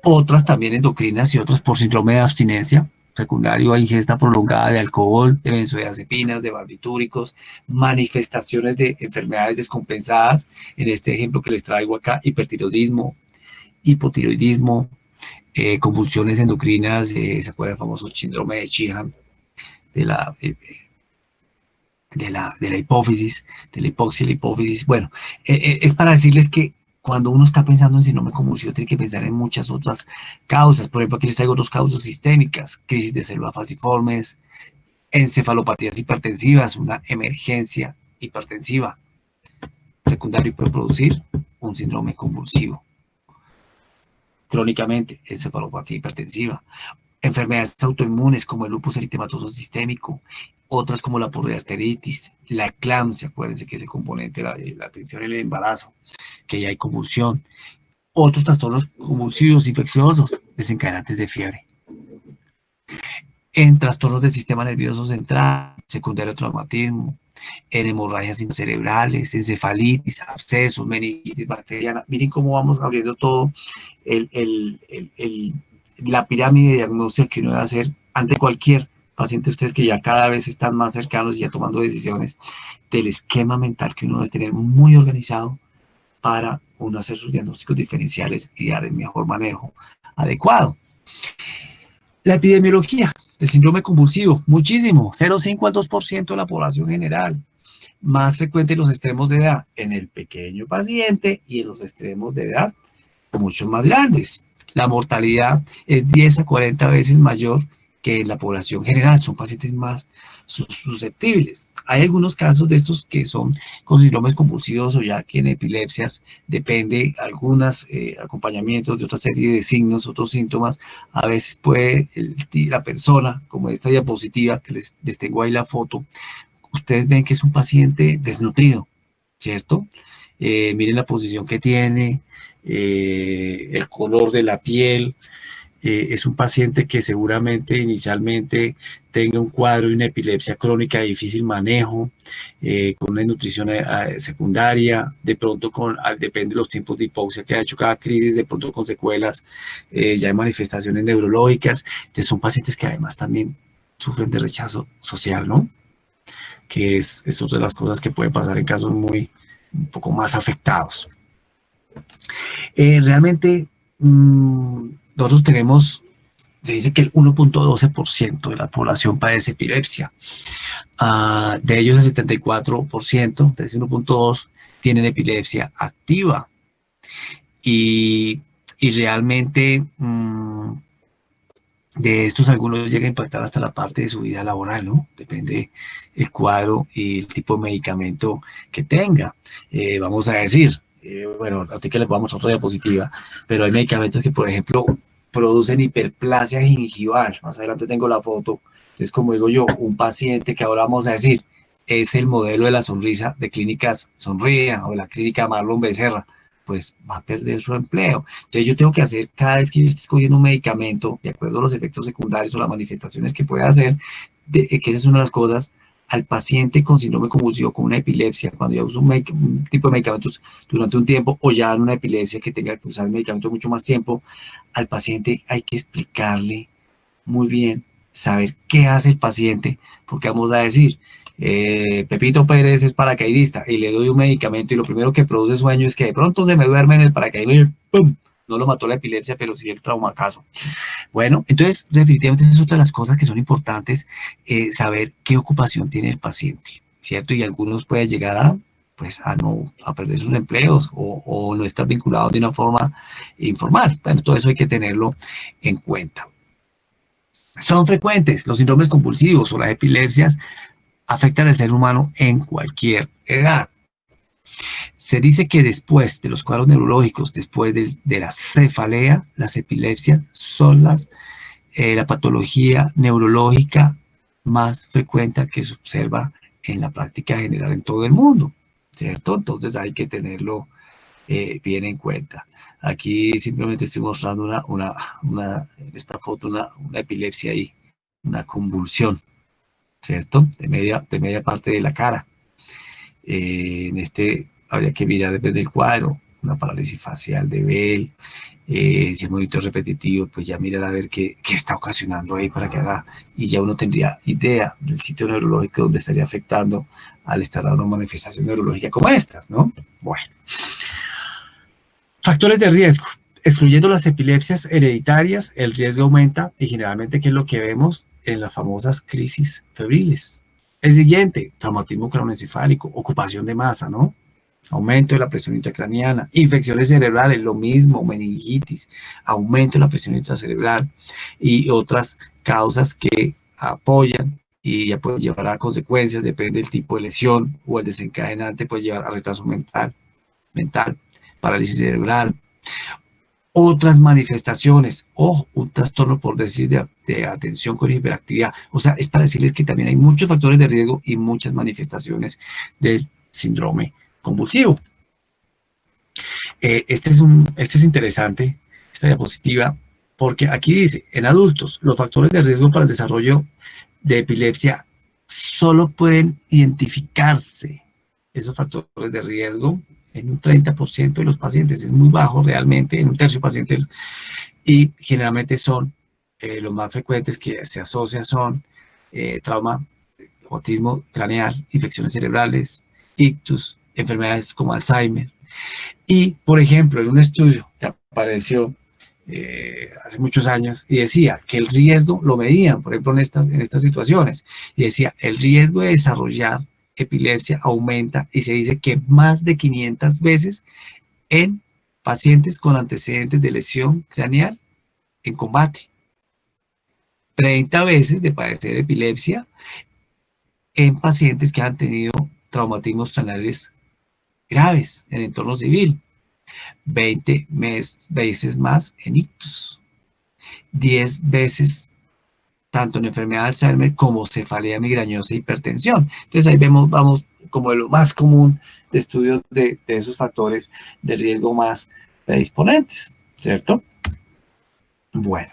Speaker 1: otras también endocrinas y otras por síndrome de abstinencia secundario a ingesta prolongada de alcohol, de benzodiazepinas, de barbitúricos, manifestaciones de enfermedades descompensadas, en este ejemplo que les traigo acá, hipertiroidismo, hipotiroidismo, convulsiones endocrinas, ¿se acuerdan el famoso síndrome de Sheehan, de la hipófisis, de la hipoxia, la hipófisis? Bueno, es para decirles que cuando uno está pensando en síndrome convulsivo tiene que pensar en muchas otras causas. Por ejemplo, aquí les traigo dos causas sistémicas: crisis de células falciformes, encefalopatías hipertensivas, una emergencia hipertensiva, secundario y puede producir un síndrome convulsivo. Crónicamente, encefalopatía hipertensiva, enfermedades autoinmunes como el lupus eritematoso sistémico, otras como la poliarteritis, la eclampsia, acuérdense que es el componente de la atención en el embarazo, que ya hay convulsión, otros trastornos convulsivos infecciosos, desencadenantes de fiebre. en trastornos del sistema nervioso central, secundario traumatismo, en hemorragias cerebrales, encefalitis, abscesos, meningitis bacteriana. Miren cómo vamos abriendo todo la pirámide de diagnóstica que uno debe hacer ante cualquier paciente. Ustedes que ya cada vez están más cercanos y ya tomando decisiones del esquema mental que uno debe tener muy organizado para uno hacer sus diagnósticos diferenciales y dar el mejor manejo adecuado. La epidemiología del síndrome convulsivo, muchísimo, 0,5 al 2% de la población general. Más frecuente en los extremos de edad, en el pequeño paciente y en los extremos de edad, muchos más grandes. La mortalidad es 10 a 40 veces mayor que en la población general, son pacientes más susceptibles. Hay algunos casos de estos que son con síndromes convulsivos o ya que en epilepsias depende algunos acompañamientos de otra serie de signos, otros síntomas. A veces puede la persona, como esta diapositiva que les tengo ahí la foto, ustedes ven que es un paciente desnutrido, ¿cierto? Miren la posición que tiene, el color de la piel. Es un paciente que seguramente inicialmente tenga un cuadro de una epilepsia crónica de difícil manejo, con una nutrición secundaria, de pronto depende de los tiempos de hipoxia que ha hecho cada crisis, de pronto con secuelas, ya hay manifestaciones neurológicas. Entonces son pacientes que además también sufren de rechazo social, ¿no? Que es otra de las cosas que puede pasar en casos un poco más afectados. Realmente nosotros tenemos, se dice que el 1.12% de la población padece epilepsia. De ellos el 74%, de ese 1.2, tienen epilepsia activa. Y realmente de estos algunos llegan a impactar hasta la parte de su vida laboral, ¿no? Depende el cuadro y el tipo de medicamento que tenga. Vamos a decir, bueno, a ti que les vamos a otra diapositiva, pero hay medicamentos que, por ejemplo, producen hiperplasia gingival. Más adelante tengo la foto. Entonces, como digo yo, un paciente que ahora vamos a decir es el modelo de la sonrisa de Clínicas Sonría o de la clínica Marlon Becerra, pues va a perder su empleo. Entonces yo tengo que hacer, cada vez que yo esté escogiendo un medicamento, de acuerdo a los efectos secundarios o las manifestaciones que pueda hacer, que esa es una de las cosas, al paciente con síndrome convulsivo, con una epilepsia, cuando ya uso un tipo de medicamentos durante un tiempo, o ya en una epilepsia que tenga que usar el medicamento mucho más tiempo, al paciente hay que explicarle muy bien, saber qué hace el paciente, porque vamos a decir, Pepito Pérez es paracaidista y le doy un medicamento y lo primero que produce sueño es que de pronto se me duerme en el paracaidismo y ¡pum! No lo mató la epilepsia, pero sí el traumacaso. Bueno, entonces definitivamente esa es otra de las cosas que son importantes, saber qué ocupación tiene el paciente, ¿cierto? Y algunos pueden llegar a perder sus empleos o no estar vinculados de una forma informal. Bueno, todo eso hay que tenerlo en cuenta. Son frecuentes los síndromes convulsivos o las epilepsias, afectan al ser humano en cualquier edad. Se dice que después de los cuadros neurológicos, después de la cefalea, las epilepsias son la patología neurológica más frecuente que se observa en la práctica general en todo el mundo, ¿cierto? Entonces hay que tenerlo bien en cuenta. Aquí simplemente estoy mostrando en esta foto una epilepsia ahí, una convulsión, ¿cierto? De media parte de la cara. En este habría que mirar desde el cuadro, una parálisis facial de Bell, si es movimiento repetitivo, pues ya mirar a ver qué está ocasionando ahí para que haga, y ya uno tendría idea del sitio neurológico donde estaría afectando al estar dando una manifestación neurológica como estas, ¿no? Bueno. Factores de riesgo. Excluyendo las epilepsias hereditarias, el riesgo aumenta y generalmente, ¿qué es lo que vemos en las famosas crisis febriles? El siguiente, traumatismo craneoencefálico, ocupación de masa, ¿no? Aumento de la presión intracraniana, infecciones cerebrales, lo mismo, meningitis, aumento de la presión intracerebral y otras causas que apoyan y ya pueden llevar a consecuencias, depende del tipo de lesión o el desencadenante, puede llevar a retraso mental, parálisis cerebral. Otras manifestaciones, o un trastorno, por decir, de atención con hiperactividad. O sea, es para decirles que también hay muchos factores de riesgo y muchas manifestaciones del síndrome convulsivo. Este es interesante, esta diapositiva. Porque aquí dice, en adultos, los factores de riesgo para el desarrollo de epilepsia solo pueden identificarse esos factores de riesgo en un 30% de los pacientes. Es muy bajo realmente, en un tercio de pacientes. Y generalmente son los más frecuentes que se asocian son trauma, autismo craneal, infecciones cerebrales, ictus, enfermedades como Alzheimer. Y, por ejemplo, en un estudio que apareció hace muchos años y decía que el riesgo lo medían, por ejemplo, en estas situaciones, y decía, el riesgo de desarrollar epilepsia aumenta y se dice que más de 500 veces en pacientes con antecedentes de lesión craneal en combate. 30 veces de padecer epilepsia en pacientes que han tenido traumatismos craneales graves en el entorno civil. 20 veces más en ictus. 10 veces tanto en enfermedad de Alzheimer como cefalea migrañosa e hipertensión. Entonces ahí vamos como de lo más común de estudios de esos factores de riesgo más predisponentes, ¿cierto? Bueno,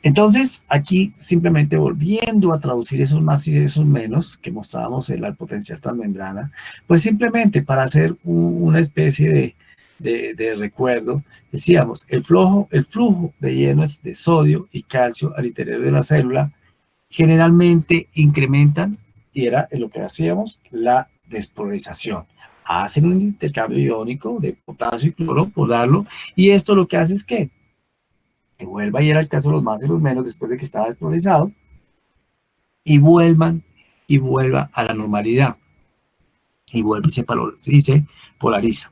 Speaker 1: entonces aquí simplemente volviendo a traducir esos más y esos menos que mostrábamos en la potencial transmembrana, pues simplemente para hacer una especie de recuerdo, decíamos, el flujo de iones de sodio y calcio al interior de la célula generalmente incrementan, y era lo que hacíamos, la despolarización. Hacen un intercambio iónico de potasio y cloro por darlo, y esto lo que hace es que vuelva, y era el caso de los más y los menos después de que estaba despolarizado, y vuelva a la normalidad, y vuelve y se polariza.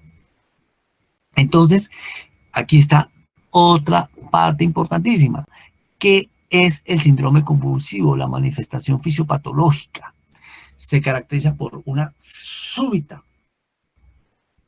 Speaker 1: Entonces, aquí está otra parte importantísima, que es el síndrome convulsivo, la manifestación fisiopatológica. Se caracteriza por una súbita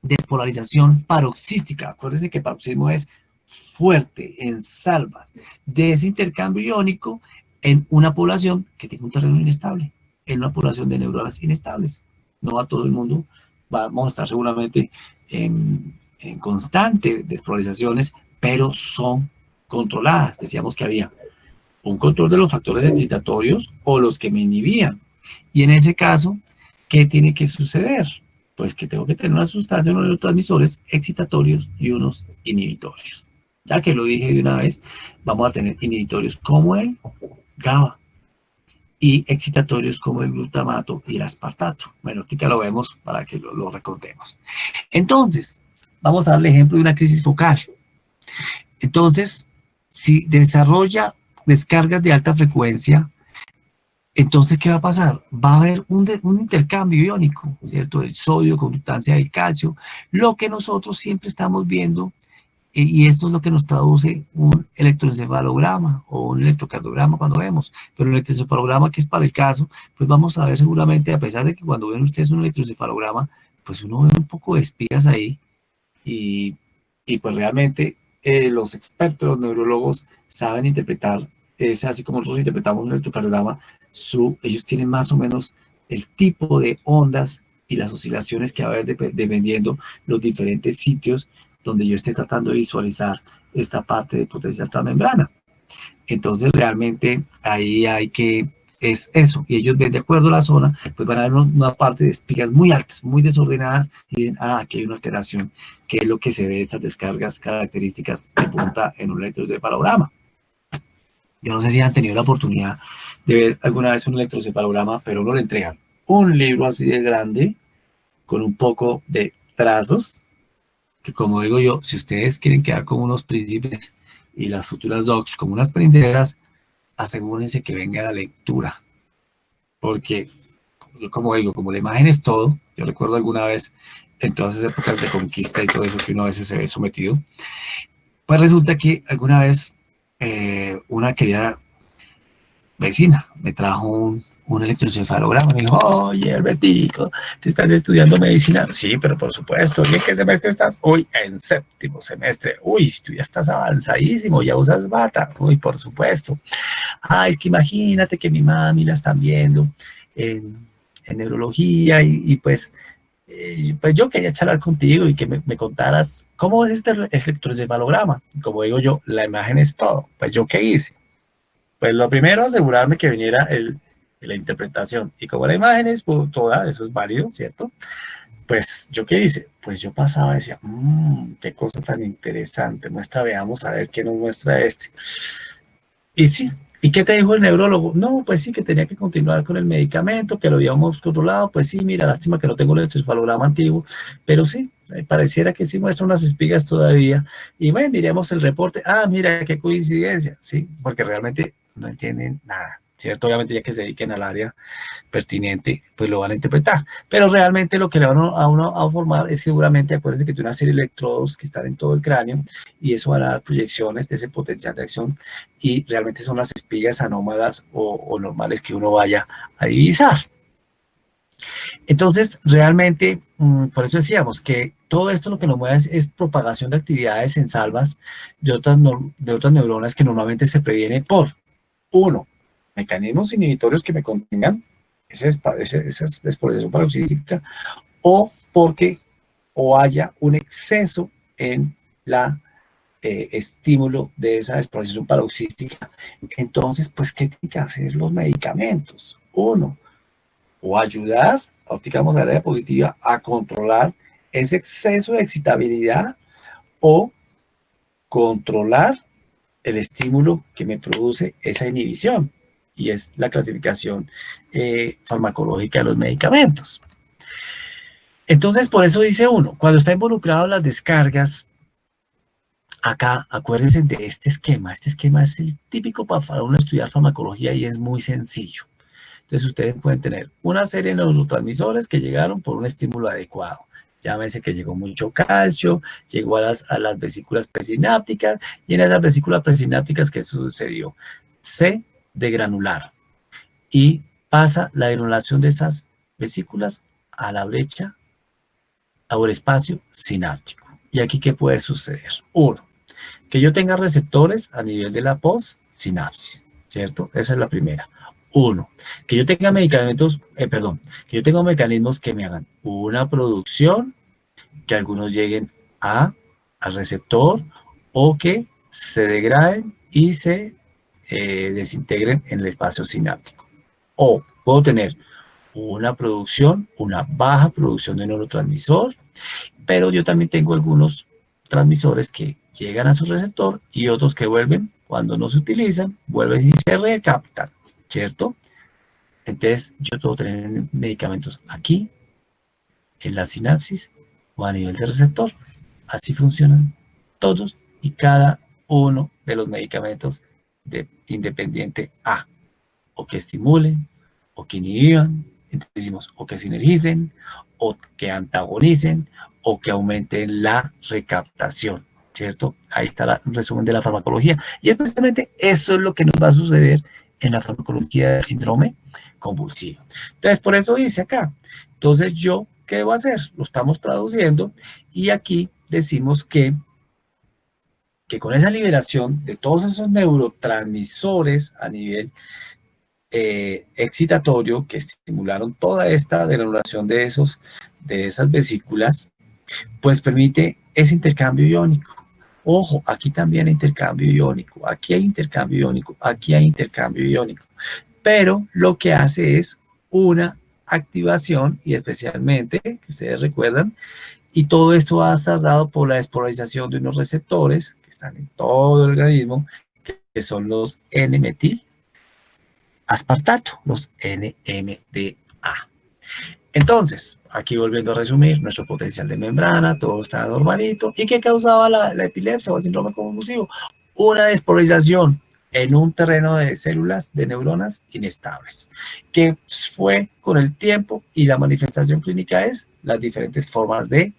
Speaker 1: despolarización paroxística. Acuérdense que paroxismo es fuerte, en salvas, de ese intercambio iónico en una población que tiene un terreno inestable, en una población de neuronas inestables. No a todo el mundo, vamos a estar seguramente en constante despolarizaciones, pero son controladas. Decíamos que había un control de los factores excitatorios o los que me inhibían. Y en ese caso, ¿qué tiene que suceder? Pues que tengo que tener una sustancia, unos neurotransmisores excitatorios y unos inhibitorios. Ya que lo dije de una vez, vamos a tener inhibitorios como el GABA y excitatorios como el glutamato y el aspartato. Bueno, ahorita lo vemos para que lo recordemos. Entonces, vamos a darle ejemplo de una crisis focal. Entonces, si desarrolla descargas de alta frecuencia, entonces, ¿qué va a pasar? Va a haber un intercambio iónico, ¿cierto? Del sodio con sustancia del calcio, lo que nosotros siempre estamos viendo, y esto es lo que nos traduce un electroencefalograma o un electrocardiograma cuando vemos. Pero el electroencefalograma, que es para el caso, pues vamos a ver seguramente, a pesar de que cuando ven ustedes un electroencefalograma, pues uno ve un poco de espigas ahí, y pues realmente los expertos, los neurólogos, saben interpretar, es así como nosotros interpretamos un electrocardiograma, ellos tienen más o menos el tipo de ondas y las oscilaciones que va a haber dependiendo los diferentes sitios donde yo esté tratando de visualizar esta parte de potencial transmembrana. Entonces realmente ahí es eso, y ellos ven de acuerdo a la zona, pues van a ver una parte de espigas muy altas, muy desordenadas, y dicen, aquí hay una alteración, que es lo que se ve de esas descargas características de punta en un electroencefalograma. Yo no sé si han tenido la oportunidad de ver alguna vez un electroencefalograma, pero uno le entregan un libro así de grande, con un poco de trazos, que como digo yo, si ustedes quieren quedar como unos príncipes y las futuras docs como unas princesas, asegúrense que venga la lectura, porque como digo, como la imagen es todo, yo recuerdo alguna vez en todas esas épocas de conquista y todo eso que uno a veces se ve sometido, pues resulta que alguna vez una querida vecina me trajo un electroencefalograma, me dijo, oye, Albertico, ¿tú estás estudiando medicina? Sí, pero por supuesto. ¿Y en qué semestre estás? Uy, en séptimo semestre. Uy, tú ya estás avanzadísimo, ya usas bata. Uy, por supuesto. Es que imagínate que mi mami la están viendo en neurología y pues Pues yo quería charlar contigo y que me contaras cómo es este electroencefalograma. Como digo yo, la imagen es todo. Pues yo qué hice. Pues lo primero, asegurarme que viniera la interpretación. Y como la imagen es toda, eso es válido, ¿cierto? Pues yo qué hice. Pues yo pasaba y decía, qué cosa tan interesante. Muestra, veamos a ver qué nos muestra este. Y sí. ¿Y qué te dijo el neurólogo? No, pues sí, que tenía que continuar con el medicamento, que lo habíamos controlado. Pues sí, mira, lástima que no tengo el electroencefalograma antiguo, pero sí, pareciera que sí muestra unas espigas todavía. Y bueno, miremos el reporte. Ah, mira, qué coincidencia, sí, porque realmente no entienden nada, ¿cierto? Obviamente ya que se dediquen al área pertinente, pues lo van a interpretar. Pero realmente lo que le van a uno a formar es que seguramente, acuérdense que tiene una serie de electrodos que están en todo el cráneo y eso va a dar proyecciones de ese potencial de acción y realmente son las espigas anómalas o normales que uno vaya a divisar. Entonces, realmente, por eso decíamos que todo esto lo que nos mueve es propagación de actividades en salvas de otras neuronas que normalmente se previene por, uno, mecanismos inhibitorios que me contengan esa despolarización paroxística o haya un exceso en la estímulo de esa despolarización paroxística. Entonces, pues, ¿qué tienen que hacer los medicamentos? Uno, o ayudar, digamos, a la área positiva a controlar ese exceso de excitabilidad o controlar el estímulo que me produce esa inhibición. Y es la clasificación farmacológica de los medicamentos. Entonces, por eso dice uno, cuando está involucrado en las descargas, acá acuérdense de este esquema. Este esquema es el típico para uno estudiar farmacología y es muy sencillo. Entonces, ustedes pueden tener una serie de neurotransmisores que llegaron por un estímulo adecuado. Llámese que llegó mucho calcio, llegó a las vesículas presinápticas, y en esas vesículas presinápticas, ¿qué sucedió? Se degranular y pasa la granulación de esas vesículas a la brecha o el espacio sináptico. ¿Y aquí qué puede suceder? Uno, que yo tenga receptores a nivel de la postsinapsis, ¿cierto? Esa es la primera. Uno, que yo tenga que yo tenga mecanismos que me hagan una producción, que algunos lleguen al receptor o que se degraden y se desintegren en el espacio sináptico. O puedo tener una producción, una baja producción de neurotransmisor, pero yo también tengo algunos transmisores que llegan a su receptor y otros que vuelven, cuando no se utilizan, vuelven y se recaptan, ¿cierto? Entonces yo puedo tener medicamentos aquí, en la sinapsis o a nivel de receptor. Así funcionan todos y cada uno de los medicamentos independiente A, o que estimulen, o que inhiban, entonces decimos, o que sinergicen, o que antagonicen, o que aumenten la recaptación, ¿cierto? Ahí está el resumen de la farmacología. Y especialmente eso es lo que nos va a suceder en la farmacología del síndrome convulsivo. Entonces, por eso dice acá, entonces yo, ¿qué debo hacer? Lo estamos traduciendo y aquí decimos que con esa liberación de todos esos neurotransmisores a nivel excitatorio que estimularon toda esta degranulación de esas vesículas, pues permite ese intercambio iónico. Ojo, aquí también hay intercambio iónico, aquí hay intercambio iónico, aquí hay intercambio iónico, pero lo que hace es una activación y especialmente, que ustedes recuerdan, y todo esto va a estar dado por la despolarización de unos receptores que están en todo el organismo, que son los N-metil aspartato, los NMDA. Entonces, aquí volviendo a resumir, nuestro potencial de membrana, todo está normalito. ¿Y qué causaba la epilepsia o el síndrome convulsivo? Una despolarización en un terreno de células, de neuronas inestables, que fue con el tiempo y la manifestación clínica es las diferentes formas de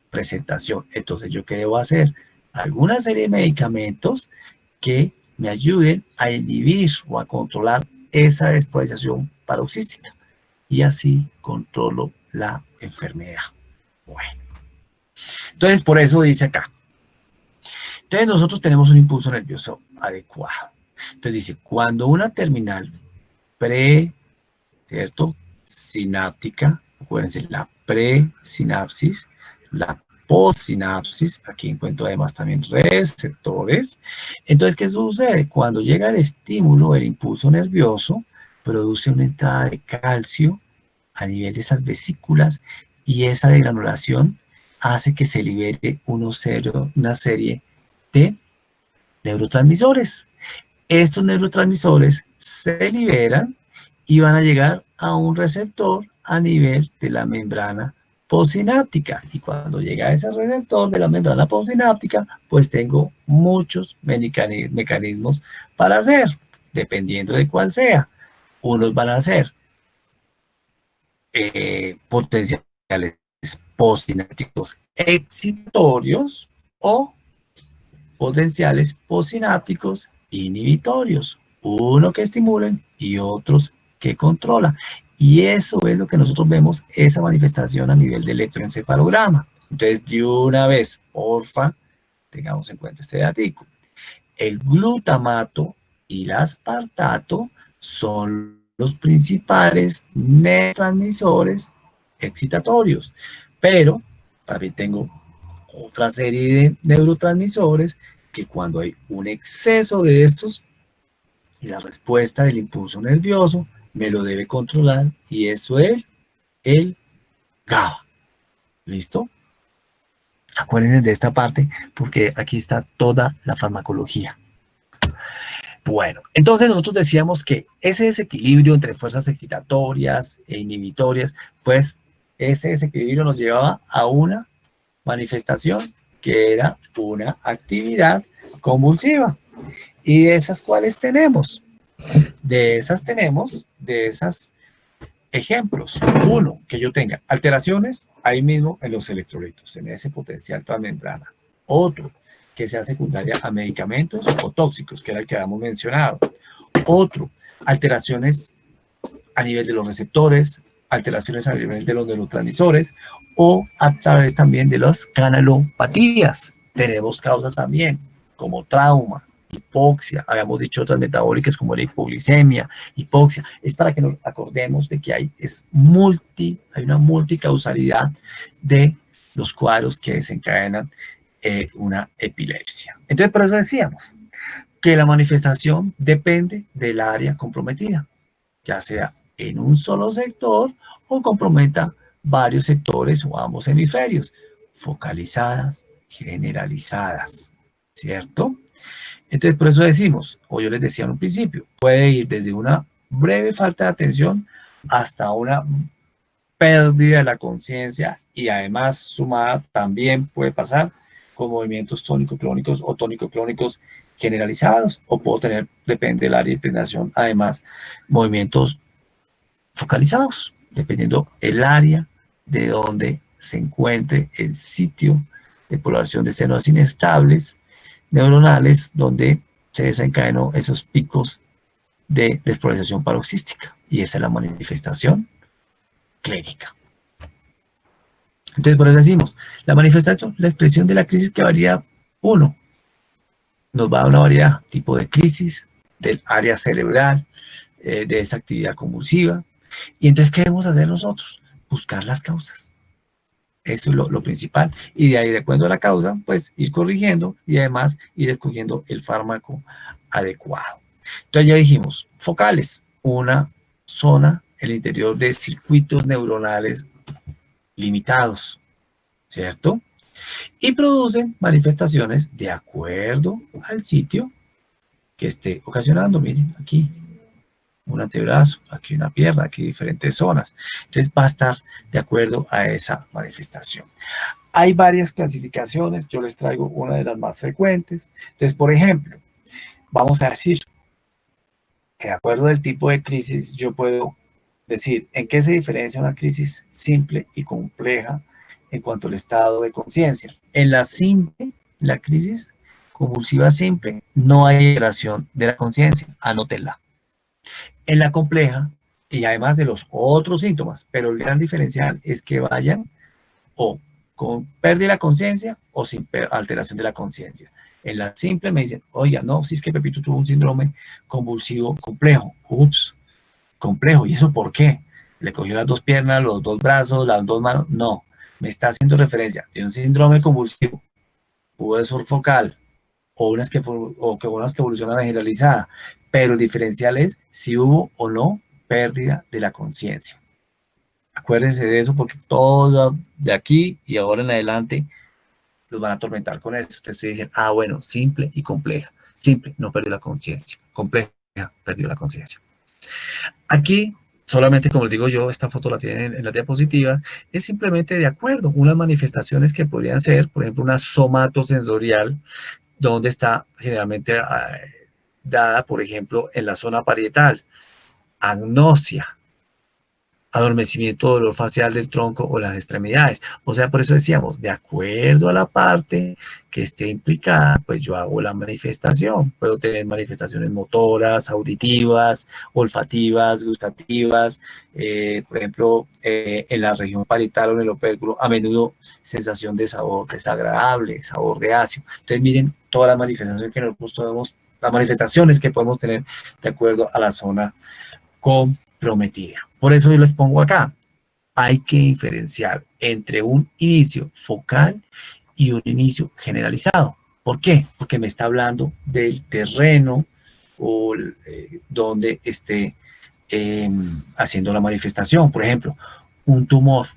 Speaker 1: presentación. Entonces, ¿yo qué debo hacer? Alguna serie de medicamentos que me ayuden a inhibir o a controlar esa despolarización paroxística y así controlo la enfermedad. Bueno, entonces por eso dice acá. Entonces nosotros tenemos un impulso nervioso adecuado. Entonces dice, cuando una terminal ¿cierto? Sináptica Acuérdense, la presinapsis, la postsinapsis, aquí encuentro además también receptores. Entonces, ¿qué sucede? Cuando llega el estímulo, el impulso nervioso, produce una entrada de calcio a nivel de esas vesículas y esa degranulación hace que se libere una serie de neurotransmisores. Estos neurotransmisores se liberan y van a llegar a un receptor a nivel de la membrana postsináptica. Y cuando llega a ese receptor de la membrana postsináptica, pues tengo muchos mecanismos para hacer, dependiendo de cuál sea. Unos van a ser potenciales postsinápticos excitatorios o potenciales postsinápticos inhibitorios, uno que estimulen y otros que controlan. Y eso es lo que nosotros vemos, esa manifestación a nivel de electroencefalograma. Entonces, de una vez, porfa, tengamos en cuenta este datico. El glutamato y el aspartato son los principales neurotransmisores excitatorios, pero también tengo otra serie de neurotransmisores que cuando hay un exceso de estos y la respuesta del impulso nervioso me lo debe controlar y eso es el GABA. ¿Listo? Acuérdense de esta parte porque aquí está toda la farmacología. Bueno, entonces nosotros decíamos que ese desequilibrio entre fuerzas excitatorias e inhibitorias, pues ese desequilibrio nos llevaba a una manifestación que era una actividad convulsiva. ¿Y de esas cuáles tenemos? De esas tenemos, de esas ejemplos. Uno, que yo tenga alteraciones ahí mismo en los electrolitos, en ese potencial transmembrana. Otro, que sea secundaria a medicamentos o tóxicos, que era el que habíamos mencionado. Otro, alteraciones a nivel de los receptores, alteraciones a nivel de los neurotransmisores o a través también de las canalopatías. Tenemos causas también como trauma, hipoxia, habíamos dicho otras metabólicas como la hipoglicemia, hipoxia. Es para que nos acordemos de que hay una multicausalidad de los cuadros que desencadenan una epilepsia. Entonces, por eso decíamos que la manifestación depende del área comprometida, ya sea en un solo sector o comprometa varios sectores o ambos hemisferios, focalizadas, generalizadas, ¿cierto? Entonces, por eso decimos, o yo les decía en un principio, puede ir desde una breve falta de atención hasta una pérdida de la conciencia y además sumada también puede pasar con movimientos tónico-clónicos o tónico-clónicos generalizados o puedo tener, depende del área de impregnación, además movimientos focalizados, dependiendo el área de donde se encuentre el sitio de población de células inestables neuronales donde se desencadenó esos picos de despolarización paroxística y esa es la manifestación clínica. Entonces, por eso decimos, la manifestación, la expresión de la crisis que varía 1, nos va a dar una variedad, tipo de crisis, del área cerebral, de esa actividad convulsiva. Y entonces, ¿qué debemos hacer nosotros? Buscar las causas. Eso es lo principal. Y de ahí, de acuerdo a la causa, pues ir corrigiendo y además ir escogiendo el fármaco adecuado. Entonces ya dijimos, focales, una zona, el interior de circuitos neuronales limitados, ¿cierto? Y producen manifestaciones de acuerdo al sitio que esté ocasionando. Miren, aquí un antebrazo, aquí una pierna, aquí diferentes zonas. Entonces va a estar de acuerdo a esa manifestación. Hay varias clasificaciones, yo les traigo una de las más frecuentes. Entonces, por ejemplo, vamos a decir que de acuerdo al tipo de crisis, yo puedo decir en qué se diferencia una crisis simple y compleja en cuanto al estado de conciencia. En la simple, la crisis convulsiva simple, no hay alteración de la conciencia, anótenla. En la compleja, y además de los otros síntomas, pero el gran diferencial es que vayan o con pérdida de la conciencia o sin alteración de la conciencia. En la simple me dicen, oiga, no, si es que Pepito tuvo un síndrome convulsivo complejo. Ups, complejo. ¿Y eso por qué? le cogió las dos piernas, los dos brazos, las dos manos, no, me está haciendo referencia de un síndrome convulsivo, hubo de focal, o unas que evolucionan a generalizada, pero el diferencial es si hubo o no pérdida de la conciencia. Acuérdense de eso porque todo de aquí y ahora en adelante los van a atormentar con esto. Te estoy diciendo, bueno, simple y compleja. Simple, no perdió la conciencia. Compleja, perdió la conciencia. Aquí, solamente como les digo yo, esta foto la tienen en las diapositivas, es simplemente de acuerdo, unas manifestaciones que podrían ser, por ejemplo, una somatosensorial, donde está generalmente dada, por ejemplo, en la zona parietal, agnosia, adormecimiento, dolor facial del tronco o las extremidades. O sea, por eso decíamos, de acuerdo a la parte que esté implicada, pues yo hago la manifestación. Puedo tener manifestaciones motoras, auditivas, olfativas, gustativas, por ejemplo, en la región parietal o en el opérculo, a menudo sensación de sabor desagradable, sabor de ácido. Entonces, miren todas las manifestaciones que nosotros podemos, las manifestaciones que podemos tener de acuerdo a la zona comprometida. Por eso yo les pongo acá, hay que diferenciar entre un inicio focal y un inicio generalizado. ¿Por qué? Porque me está hablando del terreno o donde esté haciendo la manifestación. Por ejemplo, un tumor,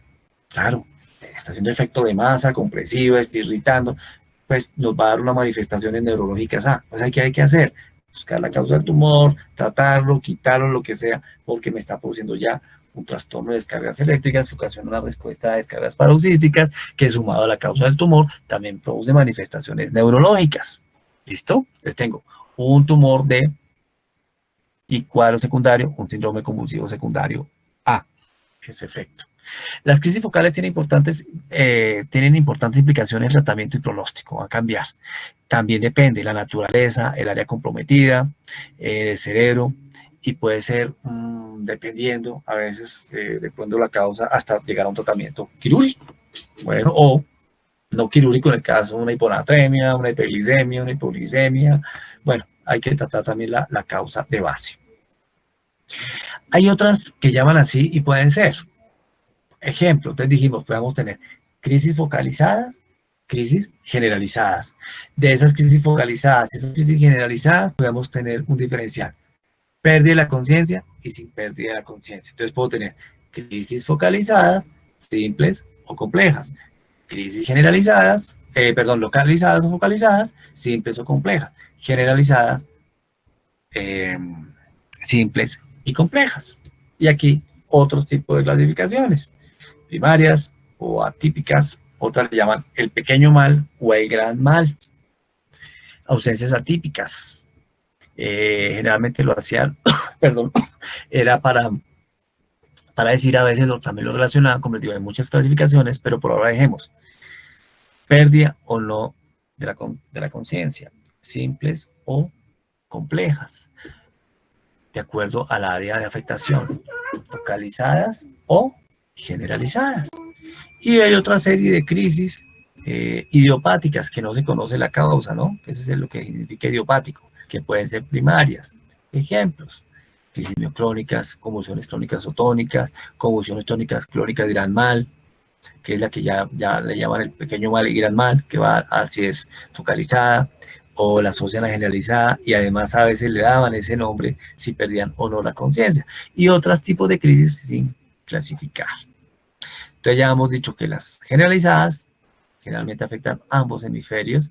Speaker 1: claro, está haciendo efecto de masa compresiva, está irritando, pues nos va a dar unas manifestaciones neurológicas. Pues ¿qué hay que hacer? Buscar la causa del tumor, tratarlo, quitarlo, lo que sea, porque me está produciendo ya un trastorno de descargas eléctricas que ocasiona una respuesta a descargas paroxísticas, que sumado a la causa del tumor, también produce manifestaciones neurológicas. ¿Listo? Entonces tengo un tumor y cuadro secundario, un síndrome convulsivo secundario A, ese efecto. Las crisis focales tienen importantes implicaciones en tratamiento y pronóstico, va a cambiar. También depende la naturaleza, el área comprometida, el cerebro, y puede ser, dependiendo, a veces, dependiendo de la causa, hasta llegar a un tratamiento quirúrgico. Bueno, o no quirúrgico en el caso de una hiponatremia, una hiperglicemia, una hipoglicemia. Bueno, hay que tratar también la causa de base. Hay otras que llaman así y pueden ser. Ejemplo, entonces dijimos, podemos tener crisis focalizadas, crisis generalizadas. De esas crisis focalizadas y esas crisis generalizadas podemos tener un diferencial. Pérdida de la conciencia y sin pérdida de la conciencia. Entonces puedo tener crisis focalizadas, simples o complejas. Crisis generalizadas, localizadas o focalizadas, simples o complejas. Generalizadas, simples y complejas. Y aquí otros tipos de clasificaciones. Primarias o atípicas, otras le llaman el pequeño mal o el gran mal. Ausencias atípicas, generalmente lo hacían, era para decir a veces también lo relacionaban, como les digo, hay muchas clasificaciones, pero por ahora dejemos. Pérdida o no de la conciencia, simples o complejas, de acuerdo al área de afectación, focalizadas o generalizadas. Y hay otra serie de crisis idiopáticas que no se conoce la causa, ¿no? Ese es lo que significa idiopático, que pueden ser primarias. Ejemplos: crisis mioclónicas, convulsiones clónicas o tónicas, convulsiones tónicas clónicas de gran mal, que es la que ya le llaman el pequeño mal y gran mal, que va así es focalizada, o la asocian a generalizada, y además a veces le daban ese nombre si perdían o no la conciencia. Y otros tipos de crisis sin clasificar. Entonces ya hemos dicho que las generalizadas generalmente afectan ambos hemisferios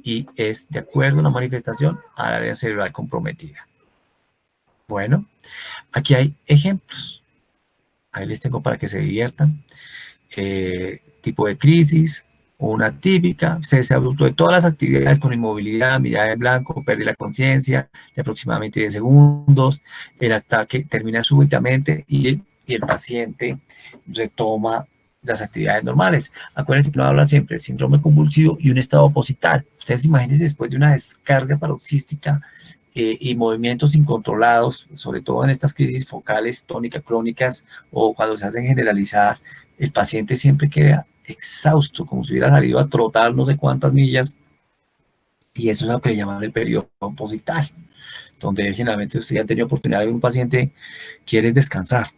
Speaker 1: y es de acuerdo a la manifestación al área cerebral comprometida. Bueno, aquí hay ejemplos. Ahí les tengo para que se diviertan. Tipo de crisis, una típica, cese abrupto de todas las actividades con inmovilidad, mirada en blanco, pérdida de la conciencia de aproximadamente 10 segundos, el ataque termina súbitamente y el paciente retoma las actividades normales. Acuérdense que uno habla siempre de síndrome convulsivo y un estado positivo. Ustedes imagínense después de una descarga paroxística y movimientos incontrolados, sobre todo en estas crisis focales, tónicas, crónicas o cuando se hacen generalizadas, el paciente siempre queda exhausto, como si hubiera salido a trotar no sé cuántas millas, y eso es lo que le llaman el periodo positivo, donde generalmente usted ha tenido oportunidad de ver un paciente quiere descansar.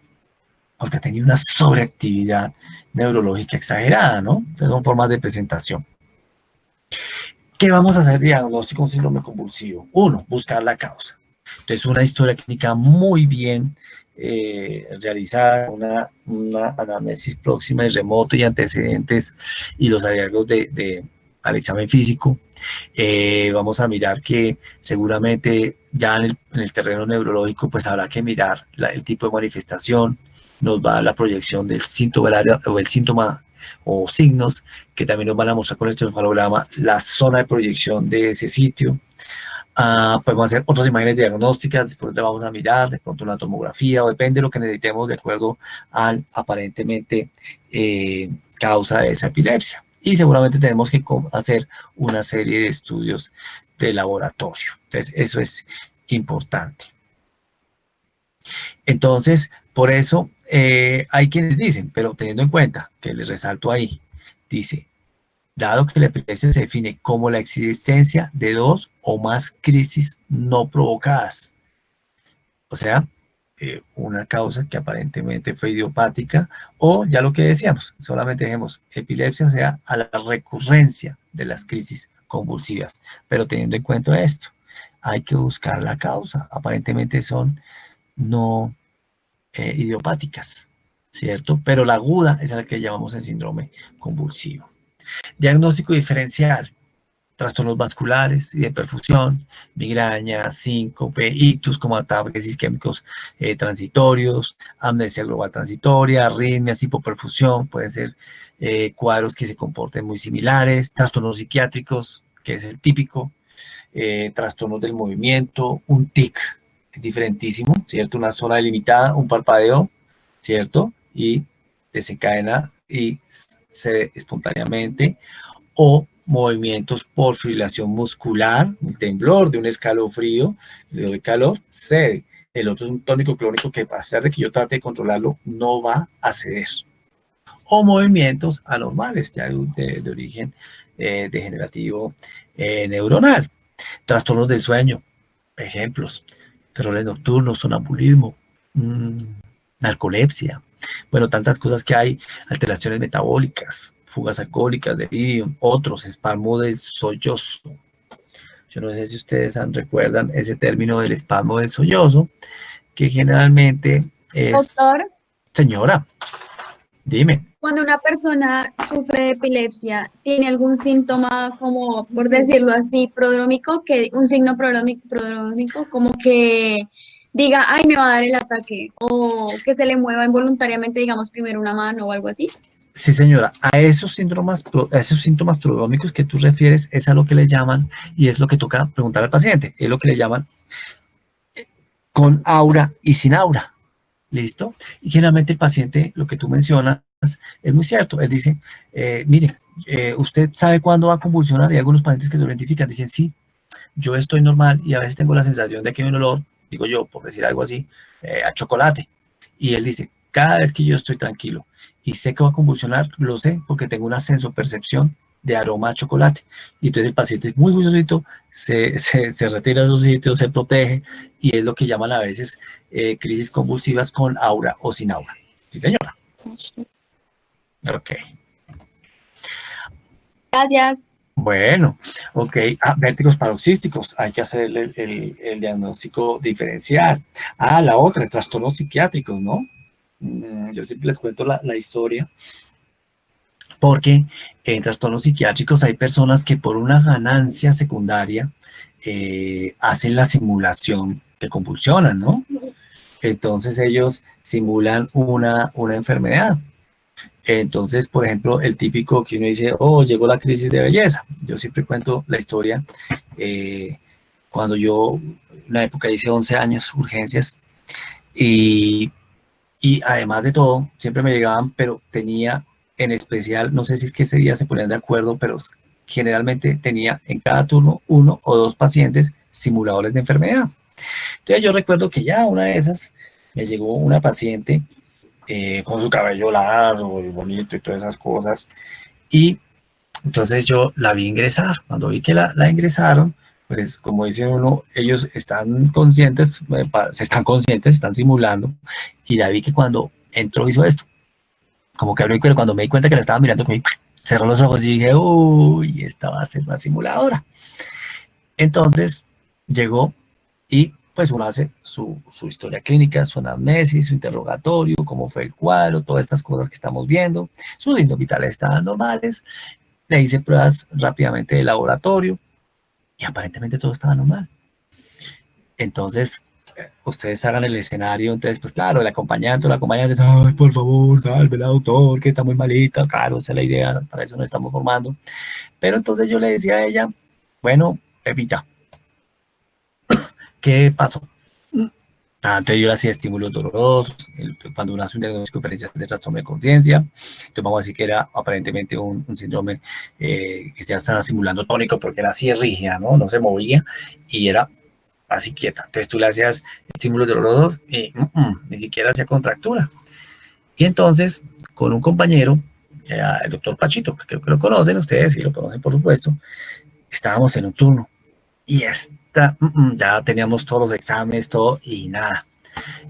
Speaker 1: porque tenía una sobreactividad neurológica exagerada, ¿no? Entonces son formas de presentación. ¿Qué vamos a hacer diagnóstico de un síndrome convulsivo? Uno, buscar la causa. Entonces, una historia clínica muy bien realizada, una anamnesis próxima y remoto y antecedentes y los hallazgos al examen físico. Vamos a mirar que seguramente ya en el terreno neurológico pues habrá que mirar el tipo de manifestación, nos va a dar la proyección del síntoma o el síntoma o signos que también nos van a mostrar con el encefalograma la zona de proyección de ese sitio. Podemos hacer otras imágenes diagnósticas, después le vamos a mirar de pronto una tomografía o depende de lo que necesitemos de acuerdo al aparentemente causa de esa epilepsia. Y seguramente tenemos que hacer una serie de estudios de laboratorio. Entonces, eso es importante. Entonces, por eso hay quienes dicen, pero teniendo en cuenta que les resalto ahí, dice, dado que la epilepsia se define como la existencia de 2 o más crisis no provocadas. O sea, una causa que aparentemente fue idiopática o ya lo que decíamos, solamente dejemos epilepsia, o sea, a la recurrencia de las crisis convulsivas. Pero teniendo en cuenta esto, hay que buscar la causa. Aparentemente son no idiopáticas, ¿cierto? Pero la aguda es la que llamamos el síndrome convulsivo. Diagnóstico diferencial, trastornos vasculares y de perfusión, migraña, síncope, ictus como ataques isquémicos transitorios, amnesia global transitoria, arritmias, hipoperfusión, pueden ser cuadros que se comporten muy similares, trastornos psiquiátricos, que es el típico, trastornos del movimiento, un tic, es diferentísimo, ¿cierto? Una zona delimitada, un parpadeo, ¿cierto? Y desencadena y cede espontáneamente, o movimientos por fibrilación muscular, un temblor, de un escalofrío, de calor, cede. El otro es un tónico clónico que a pesar de que yo trate de controlarlo, no va a ceder. O movimientos anormales de origen degenerativo neuronal. Trastornos del sueño, ejemplos, terrores nocturnos, sonambulismo, narcolepsia, bueno, tantas cosas que hay, alteraciones metabólicas, fugas alcohólicas, delirium, otros, espasmo del sollozo. Yo no sé si ustedes recuerdan ese término del espasmo del sollozo, que generalmente es...
Speaker 2: Doctor.
Speaker 1: Señora, dime.
Speaker 2: Cuando una persona sufre de epilepsia, ¿tiene algún síntoma como, por decirlo así, prodrómico, un signo prodrómico, como que diga, ay, me va a dar el ataque, o que se le mueva involuntariamente, digamos, primero una mano o algo así?
Speaker 1: Sí, señora, a esos síntomas prodrómicos que tú refieres es a lo que le llaman, y es lo que toca preguntar al paciente, es lo que le llaman con aura y sin aura. ¿Listo? Y generalmente el paciente, lo que tú mencionas, es muy cierto. Él dice, mire, ¿usted sabe cuándo va a convulsionar? Y algunos pacientes que se lo identifican dicen, sí, yo estoy normal y a veces tengo la sensación de que hay un olor, digo yo, por decir algo así, a chocolate. Y él dice, cada vez que yo estoy tranquilo y sé que va a convulsionar, lo sé porque tengo una sensopercepción de aroma a chocolate. Y entonces el paciente es muy juiciosito, se retira de esos sitios, se protege, y es lo que llaman a veces crisis convulsivas con aura o sin aura. Sí, señora. Ok.
Speaker 2: Gracias.
Speaker 1: Bueno, ok. Vértigos paroxísticos, hay que hacer el diagnóstico diferencial. La otra, trastornos psiquiátricos, ¿no? Yo siempre les cuento la historia, porque en trastornos psiquiátricos hay personas que por una ganancia secundaria hacen la simulación que convulsionan, ¿no? Entonces ellos simulan una enfermedad. Entonces, por ejemplo, el típico que uno dice, oh, llegó la crisis de belleza. Yo siempre cuento la historia. Cuando yo, en una época hice 11 años, urgencias, y además de todo, siempre me llegaban, pero tenía en especial, no sé si es que ese día se ponían de acuerdo, pero generalmente tenía en cada turno 1 o 2 pacientes simuladores de enfermedad. Entonces yo recuerdo que ya una de esas me llegó una paciente con su cabello largo y bonito y todas esas cosas, y entonces yo la vi ingresar. Cuando vi que la ingresaron, pues como dice uno, ellos están conscientes, están simulando, y la vi que cuando entró, hizo esto, como que abrió, pero cuando me di cuenta que la estaba mirando, cerró los ojos y dije, uy, esta va a ser una simuladora. Entonces llegó y pues uno hace su historia clínica, su anamnesis, su interrogatorio, cómo fue el cuadro, todas estas cosas que estamos viendo, sus signos vitales estaban normales, le hice pruebas rápidamente de laboratorio y aparentemente todo estaba normal. Entonces, ustedes hagan el escenario, entonces pues claro, el acompañante o la acompañante, ay, por favor, sálvela, doctor, que está muy malita, claro, esa es la idea, para eso nos estamos formando. Pero entonces yo le decía a ella, bueno, Pepita, ¿qué pasó? Entonces yo le hacía estímulos dolorosos, cuando uno hace un diagnóstico diferencial de trastorno de conciencia, entonces vamos a decir que era aparentemente un síndrome que ya estaba simulando tónico porque era así rígida, ¿no? No se movía y era así quieta. Entonces tú le hacías estímulos dolorosos y ni siquiera hacía contractura. Y entonces, con un compañero, el doctor Pachito, que creo que lo conocen ustedes, sí lo conocen por supuesto, estábamos en un turno y ya teníamos todos los exámenes, todo y nada.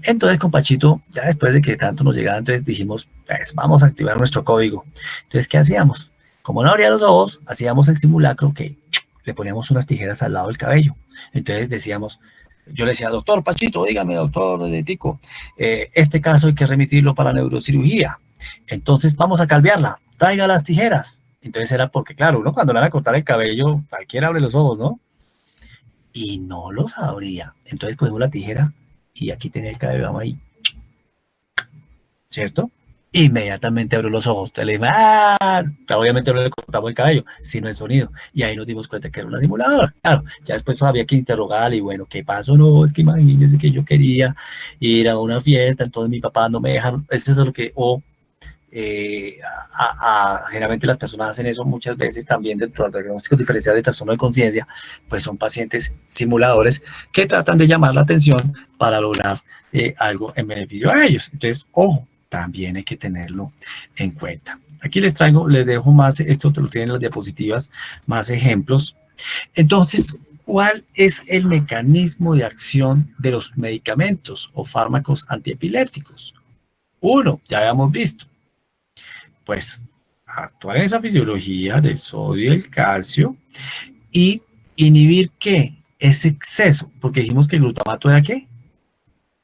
Speaker 1: Entonces con Pachito, ya después de que tanto nos llegaba, entonces dijimos, pues vamos a activar nuestro código. Entonces, ¿qué hacíamos? Como no abría los ojos, hacíamos el simulacro que le poníamos unas tijeras al lado del cabello. Entonces decíamos, yo le decía, doctor Pachito, dígame, doctor de Tico, este caso hay que remitirlo para neurocirugía. Entonces vamos a calviarla, traiga las tijeras. Entonces era porque, claro, uno cuando le van a cortar el cabello, cualquiera abre los ojos, ¿no? Y no los abría. Entonces cogimos la tijera y aquí tenía el cabello ahí, ¿cierto? Inmediatamente abrió los ojos. Entonces le dije, obviamente no le cortamos el cabello, sino el sonido. Y ahí nos dimos cuenta que era una simuladora. Claro, ya después había que interrogarle y bueno, ¿qué pasó? No, es que imagínense que yo quería ir a una fiesta, entonces mi papá no me dejaron. Eso es lo que, generalmente las personas hacen eso muchas veces también dentro del diagnóstico diferencial de trastorno de conciencia, pues son pacientes simuladores que tratan de llamar la atención para lograr algo en beneficio a ellos. Entonces, ojo, también hay que tenerlo en cuenta. Aquí les dejo más, esto te lo tienen en las diapositivas, más ejemplos. Entonces, ¿cuál es el mecanismo de acción de los medicamentos o fármacos antiepilépticos? Uno, ya habíamos visto, pues actuar en esa fisiología del sodio y el calcio y inhibir ¿qué? Ese exceso, porque dijimos que el glutamato era ¿qué?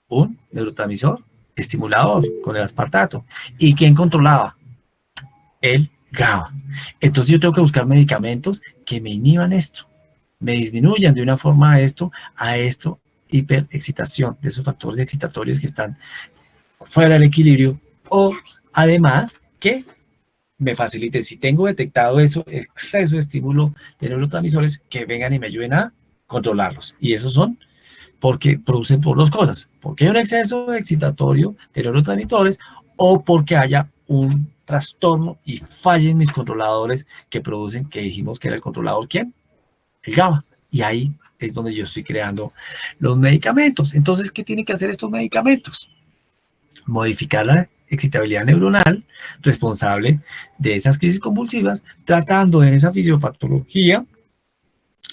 Speaker 1: Un neurotransmisor estimulador con el aspartato. ¿Y quién controlaba? El GABA. Entonces yo tengo que buscar medicamentos que me inhiban esto, me disminuyan de una forma a esto, hiperexcitación, de esos factores excitatorios que están fuera del equilibrio, o además que me facilite, si tengo detectado eso, exceso de estímulo de neurotransmisores, que vengan y me ayuden a controlarlos. Y esos son porque producen por dos cosas, porque hay un exceso excitatorio de neurotransmisores o porque haya un trastorno y fallen mis controladores que producen, que dijimos que era el controlador, ¿quién? El GABA. Y ahí es donde yo estoy creando los medicamentos. Entonces, ¿qué tienen que hacer estos medicamentos? Modificar la excitabilidad neuronal responsable de esas crisis convulsivas, tratando en esa fisiopatología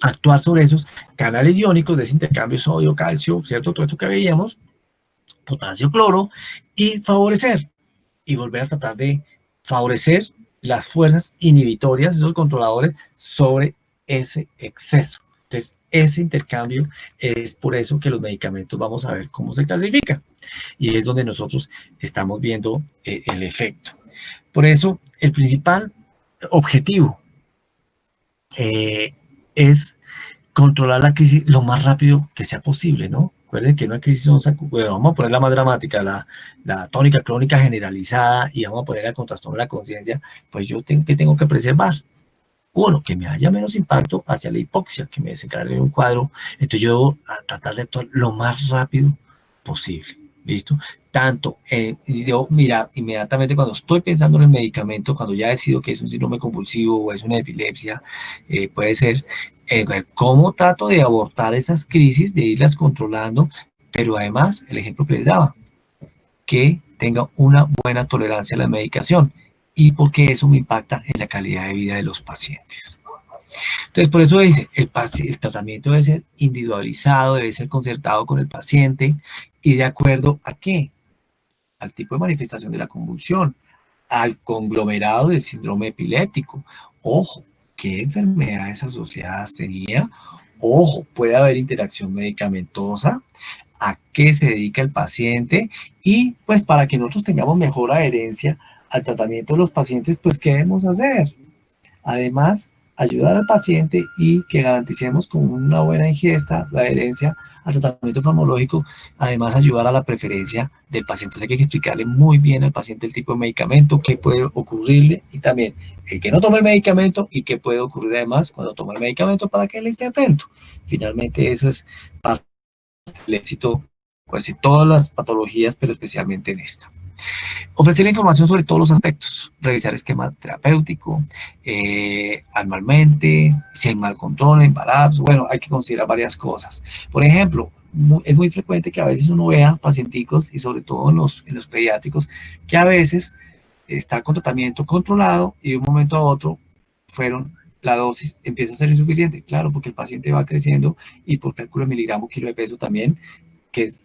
Speaker 1: actuar sobre esos canales iónicos de ese intercambio sodio-calcio, ¿cierto? Todo esto que veíamos, potasio-cloro, y favorecer, y volver a tratar de favorecer las fuerzas inhibitorias, esos controladores, sobre ese exceso. Entonces, ese intercambio es por eso que los medicamentos vamos a ver cómo se clasifican. Y es donde nosotros estamos viendo el efecto. Por eso, el principal objetivo es controlar la crisis lo más rápido que sea posible, ¿no? Recuerden que una crisis bueno, vamos a poner la más dramática, la tónica clónica generalizada, y vamos a poner el trastorno de la conciencia, pues yo tengo que preservar. Uno, que me haya menos impacto hacia la hipoxia, que me desencadene un cuadro. Entonces yo debo tratar de actuar lo más rápido posible. ¿Listo? Tanto, debo mirar inmediatamente cuando estoy pensando en el medicamento, cuando ya decido que es un síndrome convulsivo o es una epilepsia, puede ser, cómo trato de abortar esas crisis, de irlas controlando, pero además, el ejemplo que les daba, que tenga una buena tolerancia a la medicación, y porque eso me impacta en la calidad de vida de los pacientes. Entonces, por eso dice, el tratamiento debe ser individualizado, debe ser concertado con el paciente, y de acuerdo a qué? al tipo de manifestación de la convulsión, al conglomerado del síndrome epiléptico. Ojo, ¿qué enfermedades asociadas tenía? Ojo, puede haber interacción medicamentosa, a qué se dedica el paciente y pues para que nosotros tengamos mejor adherencia al tratamiento de los pacientes, pues ¿qué debemos hacer? Además, ayudar al paciente y que garanticemos con una buena ingesta la adherencia al tratamiento farmacológico, además ayudar a la preferencia del paciente. O sea, que hay que explicarle muy bien al paciente el tipo de medicamento, qué puede ocurrirle y también el que no tome el medicamento y qué puede ocurrir además cuando toma el medicamento para que él esté atento. Finalmente, eso es parte del éxito, pues en todas las patologías, pero especialmente en esta. Ofrecer la información sobre todos los aspectos, revisar esquema terapéutico, anualmente, si hay mal control, embarazo, bueno, hay que considerar varias cosas. Por ejemplo, es muy frecuente que a veces uno vea pacienticos, y sobre todo en los pediátricos, que a veces está con tratamiento controlado y de un momento a otro la dosis empieza a ser insuficiente. Claro, porque el paciente va creciendo y por cálculo de miligramo kilo de peso también, que es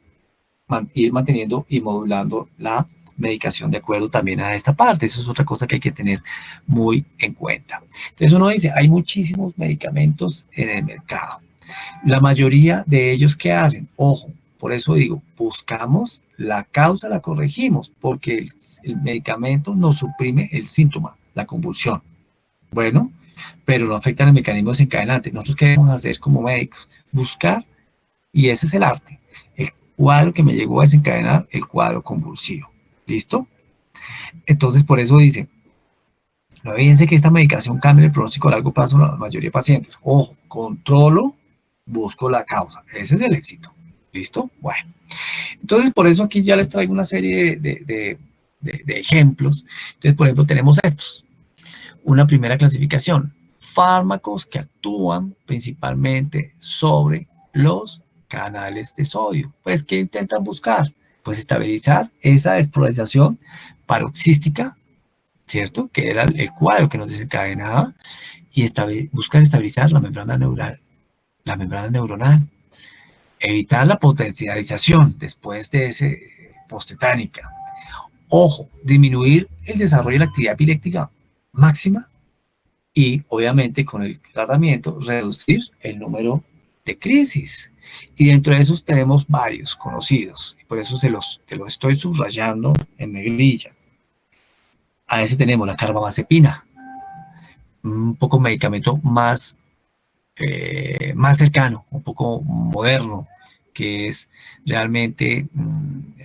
Speaker 1: ir manteniendo y modulando la medicación de acuerdo también a esta parte. Eso es otra cosa que hay que tener muy en cuenta. Entonces uno dice, hay muchísimos medicamentos en el mercado. La mayoría de ellos, ¿qué hacen? Ojo, por eso digo, buscamos la causa, la corregimos, porque el medicamento nos suprime el síntoma, la convulsión. Bueno, pero no afectan el mecanismo desencadenante. Nosotros, ¿qué debemos hacer como médicos? Buscar, y ese es el arte, el cuadro que me llegó a desencadenar el cuadro convulsivo. ¿Listo? Entonces, por eso dice, no evidencia que esta medicación cambie el pronóstico a largo plazo en la mayoría de pacientes. Ojo, controlo, busco la causa. Ese es el éxito. ¿Listo? Bueno. Entonces, por eso aquí ya les traigo una serie de ejemplos. Entonces, por ejemplo, tenemos estos. Una primera clasificación. Fármacos que actúan principalmente sobre los canales de sodio. Pues, ¿qué intentan buscar? Pues estabilizar esa despolarización paroxística, ¿cierto? Que era el cuadro que nos desencadenaba, y buscar estabilizar la membrana neuronal, evitar la potencialización después de ese postetánica. Ojo, disminuir el desarrollo de la actividad epiléptica máxima y, obviamente, con el tratamiento, reducir el número de crisis. Y dentro de esos tenemos varios conocidos, y por eso te los estoy subrayando en negrilla. A ese tenemos la carbamazepina, un poco medicamento más cercano, un poco moderno, que es realmente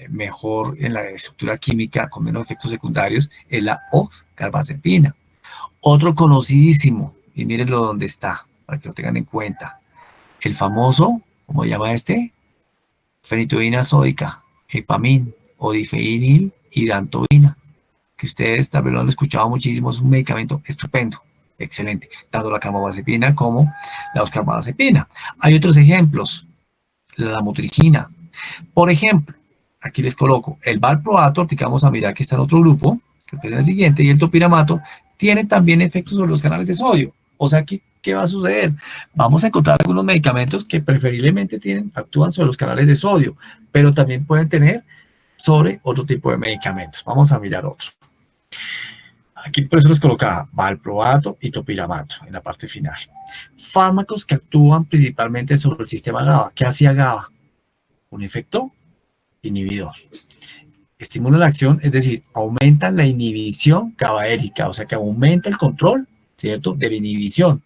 Speaker 1: mejor en la estructura química, con menos efectos secundarios, es la oxcarbazepina. Otro conocidísimo, y mírenlo donde está, para que lo tengan en cuenta, el famoso, ¿cómo se llama este? Fenitoína sódica, Epamin, o difenil hidantoína, que ustedes tal vez lo han escuchado muchísimo, es un medicamento estupendo, excelente, tanto la carbamazepina como la oxcarbazepina. Hay otros ejemplos, la lamotrigina. Por ejemplo, aquí les coloco el valproato, que vamos a mirar que está en otro grupo, creo que es el siguiente, y el topiramato, tienen también efectos sobre los canales de sodio. O sea, ¿qué va a suceder? Vamos a encontrar algunos medicamentos que preferiblemente actúan sobre los canales de sodio, pero también pueden tener sobre otro tipo de medicamentos. Vamos a mirar otro. Aquí por eso les colocaba valproato y topiramato en la parte final. Fármacos que actúan principalmente sobre el sistema GABA. ¿Qué hacía GABA? Un efecto inhibidor. Estimulan la acción, es decir, aumentan la inhibición GABAérgica, o sea que aumenta el control, ¿cierto?, de la inhibición.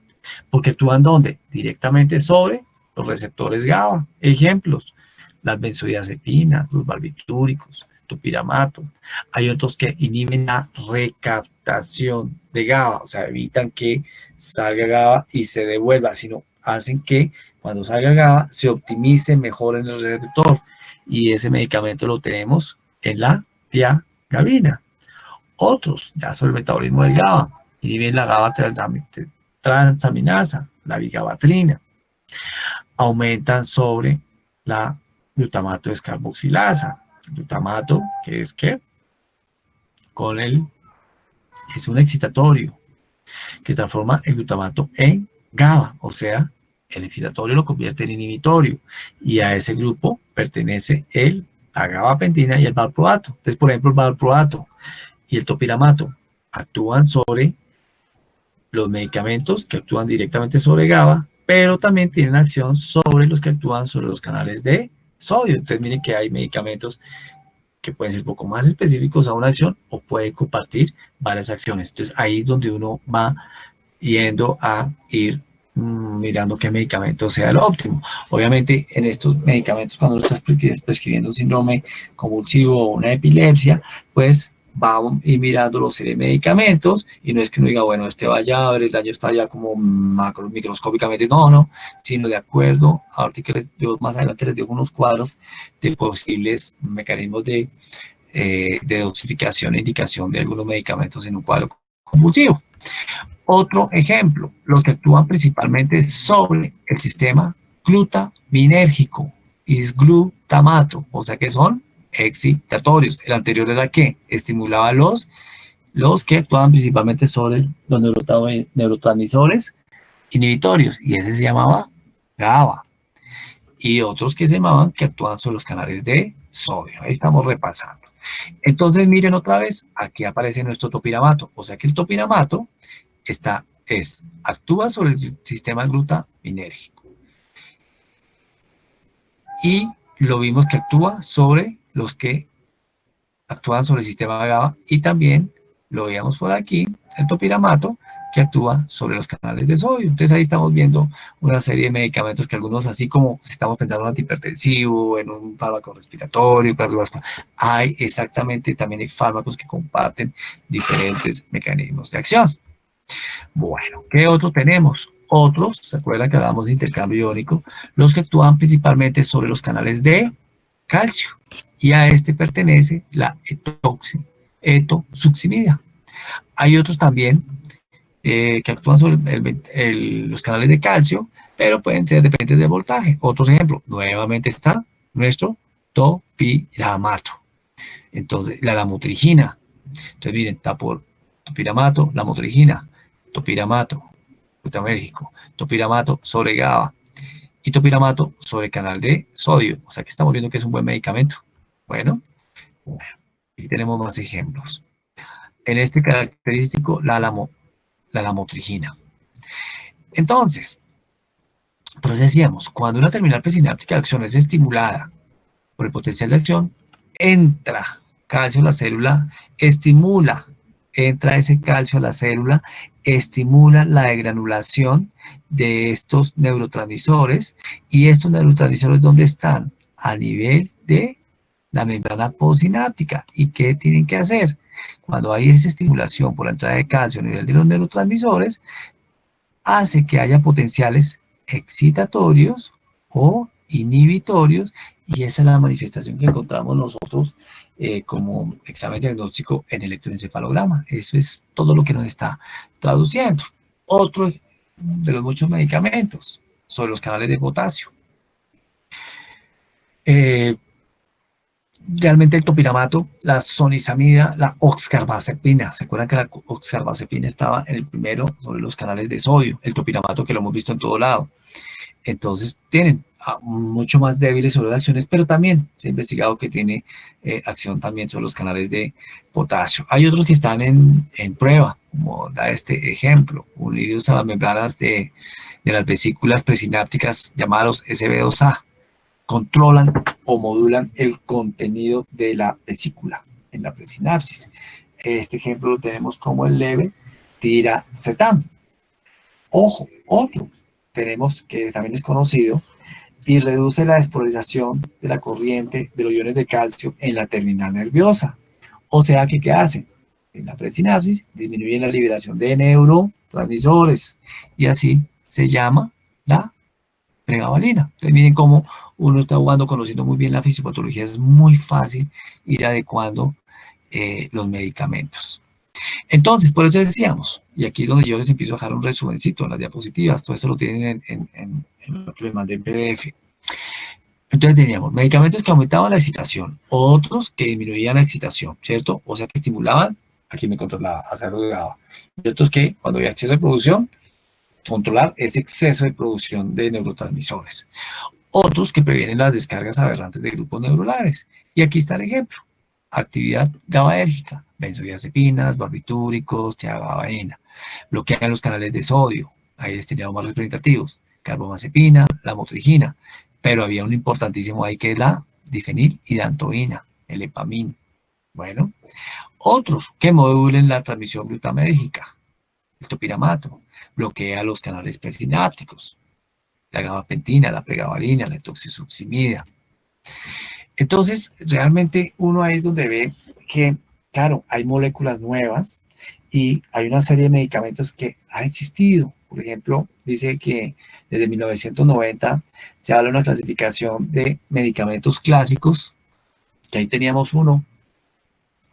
Speaker 1: Porque actúan ¿dónde? Directamente sobre los receptores GABA. Ejemplos, las benzodiazepinas, los barbitúricos, topiramato. Hay otros que inhiben la recaptación de GABA, o sea, evitan que salga GABA y se devuelva, sino hacen que cuando salga GABA se optimice mejor en el receptor. Y ese medicamento lo tenemos en la tiagabina. Otros, ya sobre el metabolismo del GABA, inhiben la GABA transaminasa, la bigabatrina. Aumentan sobre la glutamato descarboxilasa. Glutamato, que es que es un excitatorio que transforma el glutamato en GABA, o sea, el excitatorio lo convierte en inhibitorio, y a ese grupo pertenece el la gabapentina y el valproato. Entonces, por ejemplo, el valproato y el topiramato actúan sobre los medicamentos que actúan directamente sobre GABA, pero también tienen acción sobre los que actúan sobre los canales de sodio. Entonces, miren que hay medicamentos que pueden ser un poco más específicos a una acción o pueden compartir varias acciones. Entonces, ahí es donde uno va yendo a ir mirando qué medicamento sea el óptimo. Obviamente, en estos medicamentos, cuando estás prescribiendo un síndrome convulsivo o una epilepsia, pues va a ir mirando los serie de medicamentos y no es que uno diga, bueno, este vaya a ver, el daño está ya como microscópicamente, no, sino de acuerdo, ahorita que más adelante les digo unos cuadros de posibles mecanismos de dosificación e indicación de algunos medicamentos en un cuadro convulsivo. Otro ejemplo, los que actúan principalmente sobre el sistema glutaminérgico y glutamato, o sea que son excitatorios. El anterior era que estimulaba los que actuaban principalmente sobre los neurotransmisores inhibitorios, y ese se llamaba GABA. Y otros que se llamaban que actúan sobre los canales de sodio. Ahí estamos repasando. Entonces, miren otra vez, aquí aparece nuestro topiramato. O sea que el topiramato actúa sobre el sistema glutaminérgico. Y lo vimos que actúa sobre los que actúan sobre el sistema GABA, y también lo veíamos por aquí, el topiramato, que actúa sobre los canales de sodio. Entonces ahí estamos viendo una serie de medicamentos que algunos, así como si estamos pensando en un antihipertensivo, en un fármaco respiratorio, cardiovascular, hay exactamente también hay fármacos que comparten diferentes mecanismos de acción. Bueno, ¿qué otro tenemos? Otros, ¿se acuerdan que hablábamos de intercambio iónico? Los que actúan principalmente sobre los canales de calcio, y a este pertenece la etosuximida. Hay otros también que actúan sobre los canales de calcio, pero pueden ser dependientes del voltaje. Otros ejemplos, nuevamente está nuestro topiramato. Entonces, la lamotrigina. Entonces, miren, está por topiramato, lamotrigina, topiramato, glutamérgico, topiramato sobre GABA y topiramato sobre canal de sodio. O sea que estamos viendo que es un buen medicamento. Bueno, aquí tenemos más ejemplos. En este característico, la lamotrigina. Entonces, por eso decíamos, cuando una terminal presináptica de acción es estimulada por el potencial de acción, entra calcio a la célula, entra ese calcio a la célula, estimula la degranulación de estos neurotransmisores, y estos neurotransmisores, ¿dónde están? A nivel de la membrana postsináptica. ¿Y qué tienen que hacer? Cuando hay esa estimulación por la entrada de calcio a nivel de los neurotransmisores, hace que haya potenciales excitatorios o inhibitorios, y esa es la manifestación que encontramos nosotros como examen diagnóstico en electroencefalograma. Eso es todo lo que nos está traduciendo. Otro de los muchos medicamentos sobre los canales de potasio. Realmente el topiramato, la sonizamida, la oxcarbazepina. ¿Se acuerdan que la oxcarbazepina estaba en el primero sobre los canales de sodio? El topiramato, que lo hemos visto en todo lado. Entonces tienen mucho más débiles sobre las acciones, pero también se ha investigado que tiene acción también sobre los canales de potasio. Hay otros que están en prueba, como da este ejemplo, unidos a las membranas de las vesículas presinápticas llamados SB2A. Controlan o modulan el contenido de la vesícula en la presinapsis. Este ejemplo lo tenemos como el levetiracetam. Ojo, otro tenemos que también es conocido y reduce la despolarización de la corriente de los iones de calcio en la terminal nerviosa. O sea que, ¿qué hacen? En la presinapsis disminuyen la liberación de neurotransmisores, y así se llama la pregabalina. Entonces miren cómo uno está jugando, conociendo muy bien la fisiopatología, es muy fácil ir adecuando los medicamentos. Entonces, por eso decíamos, y aquí es donde yo les empiezo a dejar un resumencito en las diapositivas, todo eso lo tienen en lo que les mandé en PDF. Entonces teníamos medicamentos que aumentaban la excitación, otros que disminuían la excitación, ¿cierto? O sea que estimulaban, aquí me controlaba, hacer GABA, y otros que cuando había exceso de producción, controlar ese exceso de producción de neurotransmisores. Otros que previenen las descargas aberrantes de grupos neuronales. Y aquí está el ejemplo. Actividad GABAérgica, benzodiazepinas, barbitúricos, tiagabaína. Bloquean los canales de sodio, ahí destinados más representativos, carbamazepina, la motrigina, pero había un importantísimo ahí que es la difenilhidantoína, el epamín. Bueno, otros que modulen la transmisión glutamérgica, el topiramato, bloquea los canales presinápticos, la gabapentina, la pregabalina, la etoxisucimida. Entonces, realmente uno ahí es donde ve que, claro, hay moléculas nuevas y hay una serie de medicamentos que han existido. Por ejemplo, dice que desde 1990 se habla de una clasificación de medicamentos clásicos, que ahí teníamos uno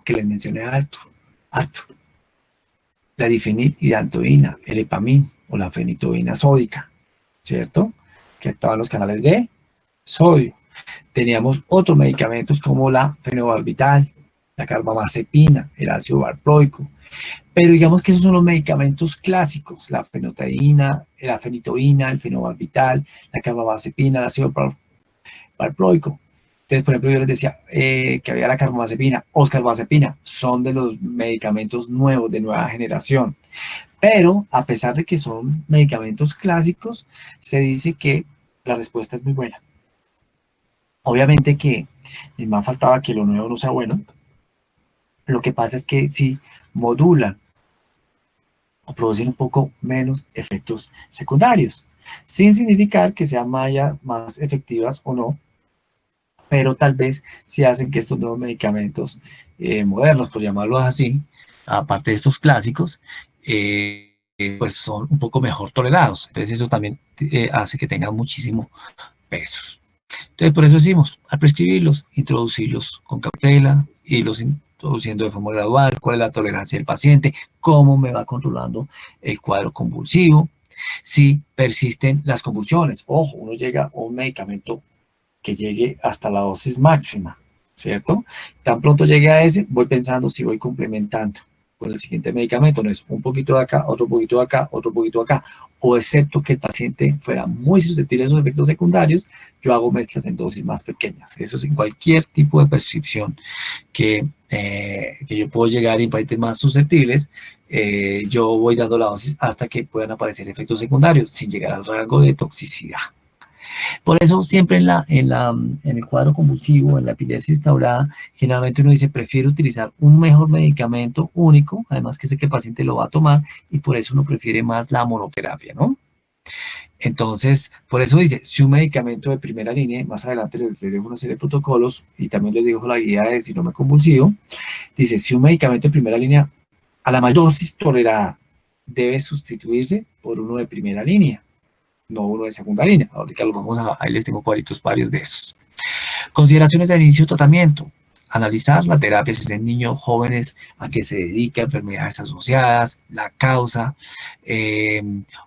Speaker 1: que les mencioné harto. La difenilhidantoína, el epamín o la fenitoína sódica, ¿cierto? Que actúan los canales de sodio. Teníamos otros medicamentos como la fenobarbital, la carbamazepina, el ácido valproico. Pero digamos que esos son los medicamentos clásicos, la fenotidaína, la fenitoína, el fenobarbital, la carbamazepina, el ácido valproico. Entonces, por ejemplo, yo les decía que había la carbamazepina, oscarbazepina, son de los medicamentos nuevos, de nueva generación. Pero, a pesar de que son medicamentos clásicos, se dice que la respuesta es muy buena. Obviamente que ni más faltaba que lo nuevo no sea bueno. Lo que pasa es que sí modulan o producen un poco menos efectos secundarios, sin significar que sean más efectivas o no, pero tal vez sí hacen que estos nuevos medicamentos modernos, por llamarlos así, aparte de estos clásicos, pues son un poco mejor tolerados. Entonces eso también hace que tengan muchísimo peso. Entonces, por eso decimos, al prescribirlos, introducirlos con cautela y los introduciendo de forma gradual, cuál es la tolerancia del paciente, cómo me va controlando el cuadro convulsivo, si persisten las convulsiones. Ojo, uno llega a un medicamento que llegue hasta la dosis máxima, ¿cierto? Tan pronto llegue a ese, voy pensando si voy complementando con el siguiente medicamento, no es un poquito de acá, otro poquito de acá, otro poquito de acá, o excepto que el paciente fuera muy susceptible a esos efectos secundarios, yo hago mezclas en dosis más pequeñas. Eso es en cualquier tipo de prescripción que yo puedo llegar en pacientes más susceptibles, yo voy dando la dosis hasta que puedan aparecer efectos secundarios, sin llegar al rango de toxicidad. Por eso siempre en el cuadro convulsivo, en la epilepsia instaurada, generalmente uno dice, prefiero utilizar un mejor medicamento único, además que sé que el paciente lo va a tomar, y por eso uno prefiere más la monoterapia, ¿no? Entonces, por eso dice, si un medicamento de primera línea, más adelante les dejo una serie de protocolos, y también les dejo la guía de síndrome convulsivo, dice, si un medicamento de primera línea, a la mayor dosis tolerada, debe sustituirse por uno de primera línea, no uno de segunda línea. Ahorita lo vamos a, ahí les tengo cuadritos varios de esos. Consideraciones del inicio de tratamiento. Analizar la terapia si es en niños jóvenes a que se dedica a enfermedades asociadas, la causa.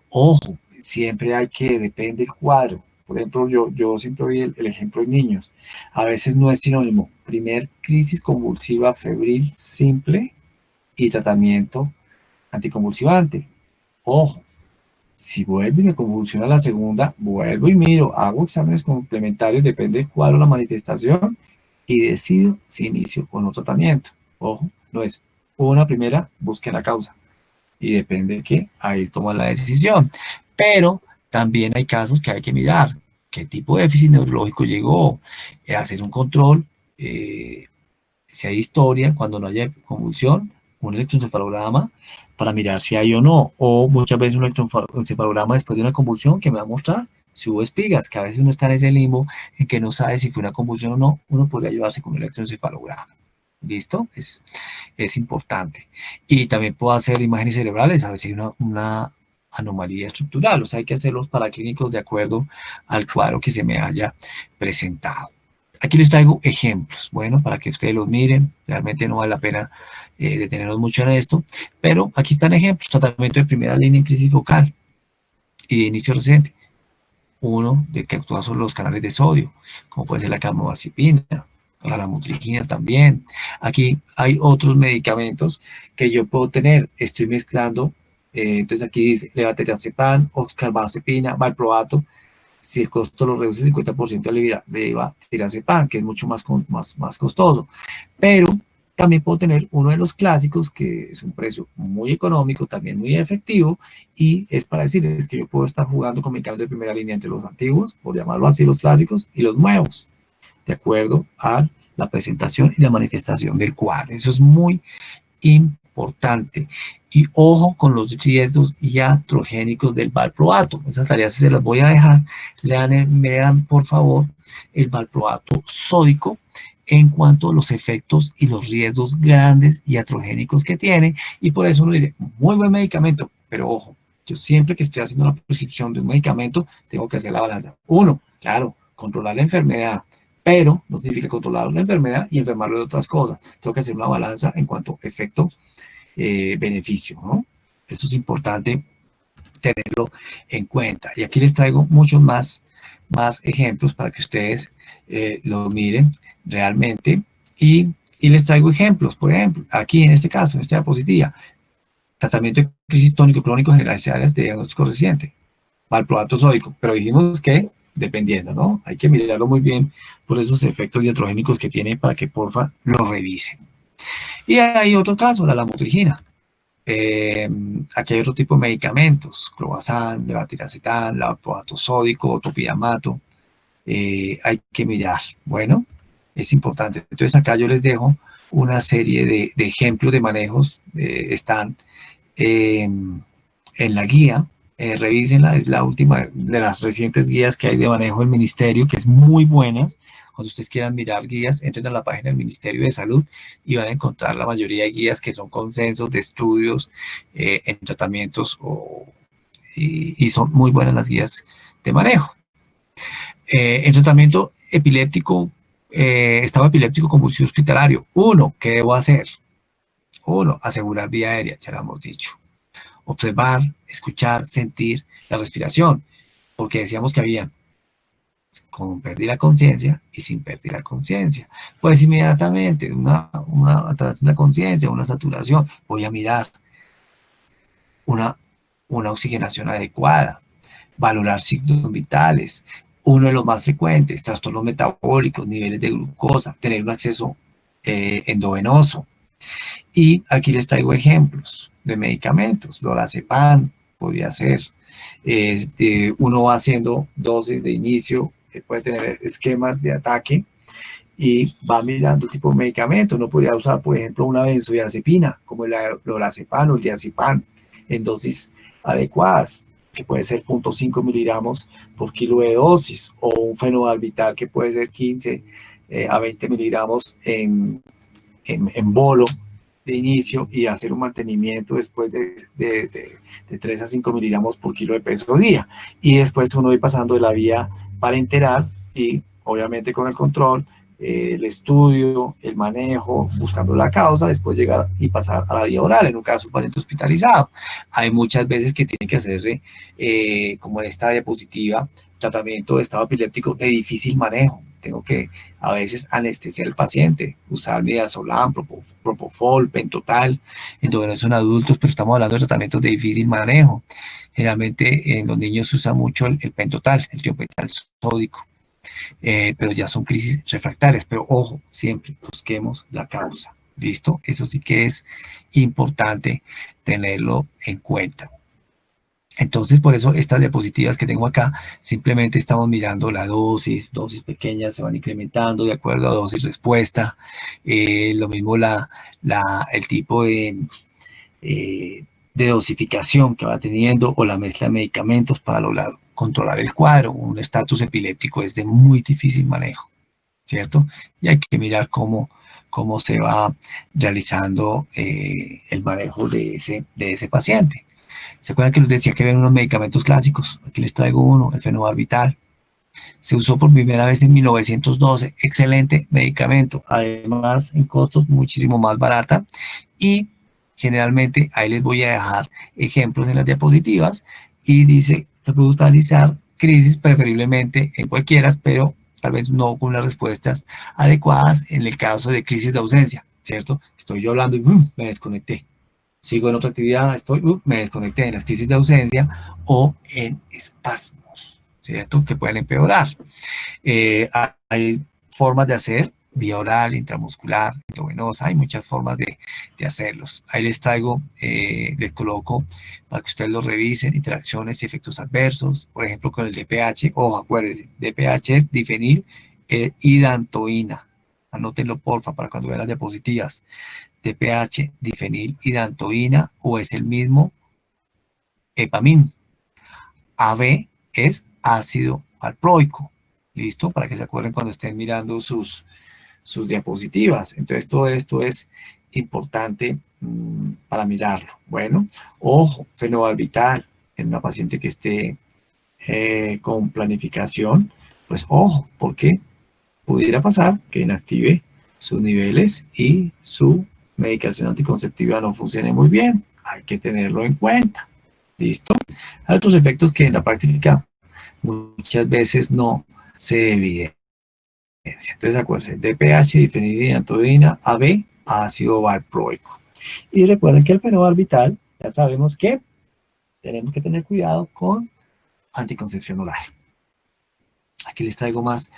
Speaker 1: Ojo, siempre hay que, depende del cuadro. Por ejemplo, yo siempre doy el ejemplo de niños. A veces no es sinónimo. Primer crisis convulsiva febril simple y tratamiento anticonvulsivante. Ojo. Si vuelve y me convulsiona la segunda, vuelvo y miro, hago exámenes complementarios, depende del cuadro, la manifestación, y decido si inicio o no tratamiento. Ojo, no es una primera, busque la causa. Y depende de qué, ahí toma la decisión. Pero también hay casos que hay que mirar. ¿Qué tipo de déficit neurológico llegó? Hacer un control, si hay historia, cuando no haya convulsión, un electroencefalograma para mirar si hay o no, o muchas veces un electroencefalograma después de una convulsión que me va a mostrar si hubo espigas, que a veces uno está en ese limbo en que no sabe si fue una convulsión o no, uno podría ayudarse con un electroencefalograma. ¿Listo? Es importante. Y también puedo hacer imágenes cerebrales, a ver si hay una anomalía estructural, o sea, hay que hacer los paraclínicos de acuerdo al cuadro que se me haya presentado. Aquí les traigo ejemplos, bueno, para que ustedes los miren, realmente no vale la pena detenernos mucho en esto, pero aquí están ejemplos, tratamiento de primera línea en crisis focal y de inicio reciente. Uno de que actúa sobre los canales de sodio, como puede ser la carbamazepina, la lamotrigina también. Aquí hay otros medicamentos que yo puedo tener, estoy mezclando, entonces aquí dice levetiracetam, oxcarbazepina, valproato, si el costo lo reduce el 50% de IVA, dirazepam, que es mucho más costoso. Pero también puedo tener uno de los clásicos, que es un precio muy económico, también muy efectivo, y es para decir que yo puedo estar jugando con medicamentos de primera línea entre los antiguos, por llamarlo así, los clásicos, y los nuevos, de acuerdo a la presentación y la manifestación del cuadro. Eso es muy importante. Y ojo con los riesgos iatrogénicos del valproato. Esas tareas se las voy a dejar. Lean por favor el valproato sódico en cuanto a los efectos y los riesgos grandes iatrogénicos que tiene. Y por eso uno dice, muy buen medicamento, pero ojo, yo siempre que estoy haciendo la prescripción de un medicamento, tengo que hacer la balanza. Uno, claro, controlar la enfermedad, pero no significa controlar una enfermedad y enfermarlo de otras cosas. Tengo que hacer una balanza en cuanto a efecto beneficio, ¿no? Eso es importante tenerlo en cuenta. Y aquí les traigo muchos más ejemplos para que ustedes lo miren realmente. Y les traigo ejemplos, por ejemplo, aquí en este caso, en esta diapositiva, tratamiento de crisis tónico-crónico generalizadas de diagnóstico reciente, valproato sódico, pero dijimos que dependiendo, ¿no? Hay que mirarlo muy bien por esos efectos diatrogénicos que tiene para que porfa lo revisen. Y hay otro caso, la lamotrigina. Aquí hay otro tipo de medicamentos, clobazam, levetiracetam, valproato sódico, topidamato. Hay que mirar. Bueno, es importante. Entonces acá yo les dejo una serie de ejemplos de manejos. Están en la guía. Revísenla, es la última de las recientes guías que hay de manejo del ministerio, que es muy buena. Cuando ustedes quieran mirar guías, entren a la página del Ministerio de Salud y van a encontrar la mayoría de guías que son consensos de estudios en tratamientos y son muy buenas las guías de manejo. En tratamiento epiléptico, estado epiléptico convulsivo hospitalario. Uno, ¿qué debo hacer? Uno, asegurar vía aérea, ya lo hemos dicho. Observar, escuchar, sentir la respiración, porque decíamos que había con perder la conciencia y sin perder la conciencia. Pues inmediatamente una alteración de la conciencia, una saturación, voy a mirar una oxigenación adecuada, valorar signos vitales, uno de los más frecuentes, trastornos metabólicos, niveles de glucosa, tener un acceso endovenoso. Y aquí les traigo ejemplos de medicamentos, lorazepam podría ser, uno va haciendo dosis de inicio, puede tener esquemas de ataque y va mirando el tipo de medicamento. Uno podría usar, por ejemplo, una benzodiazepina, como el lorazepam o el diazepam, en dosis adecuadas, que puede ser 0.5 miligramos por kilo de dosis, o un fenobarbital que puede ser 15 a 20 miligramos en bolo de inicio y hacer un mantenimiento después de 3 a 5 miligramos por kilo de peso día. Y después uno va pasando de la vía parenteral y obviamente con el control, el estudio, el manejo, buscando la causa, después llegar y pasar a la vía oral, en un caso un paciente hospitalizado. Hay muchas veces que tiene que hacerse, como en esta diapositiva, tratamiento de estado epiléptico de difícil manejo. Tengo que a veces anestesiar al paciente, usar midazolam, propofol, pentotal, endovenoso en adultos, pero estamos hablando de tratamientos de difícil manejo. Generalmente en los niños se usa mucho el pentotal, el tiopental sódico, pero ya son crisis refractarias. Pero ojo, siempre busquemos la causa. ¿Listo? Eso sí que es importante tenerlo en cuenta. Entonces, por eso estas diapositivas que tengo acá, simplemente estamos mirando la dosis pequeñas se van incrementando de acuerdo a dosis respuesta, lo mismo el tipo de dosificación que va teniendo o la mezcla de medicamentos para lograr controlar el cuadro. Un estatus epiléptico es de muy difícil manejo, ¿cierto? Y hay que mirar cómo se va realizando el manejo de ese paciente. ¿Se acuerdan que les decía que ven unos medicamentos clásicos? Aquí les traigo uno, el fenobarbital. Se usó por primera vez en 1912. Excelente medicamento. Además, en costos muchísimo más barata. Y generalmente, ahí les voy a dejar ejemplos en las diapositivas. Y dice, se puede utilizar crisis preferiblemente en cualquiera, pero tal vez no con las respuestas adecuadas en el caso de crisis de ausencia, ¿cierto? Estoy yo hablando y me desconecté. Sigo en otra actividad, me desconecté en las crisis de ausencia o en espasmos, ¿cierto? Que pueden empeorar. Hay formas de hacer, vía oral, intramuscular, intravenosa, hay muchas formas de hacerlos. Ahí les traigo, les coloco para que ustedes lo revisen, interacciones y efectos adversos, por ejemplo con el DPH, ojo, acuérdense, DPH es difenil hidantoína, anótenlo porfa para cuando vean las diapositivas, DPH, difenil hidantoína o es el mismo Epamin. AB es ácido valproico. ¿Listo? Para que se acuerden cuando estén mirando sus diapositivas. Entonces, todo esto es importante para mirarlo. Bueno, ojo, fenobarbital en una paciente que esté con planificación, pues ojo, porque pudiera pasar que inactive sus niveles y su medicación anticonceptiva no funcione muy bien. Hay que tenerlo en cuenta. ¿Listo? Hay otros efectos que en la práctica muchas veces no se evidencian. Entonces, acuérdense, DPH, difenhidroantoína, AB, ácido valproico. Y recuerden que el fenobarbital, ya sabemos que tenemos que tener cuidado con anticoncepción oral. Aquí les traigo más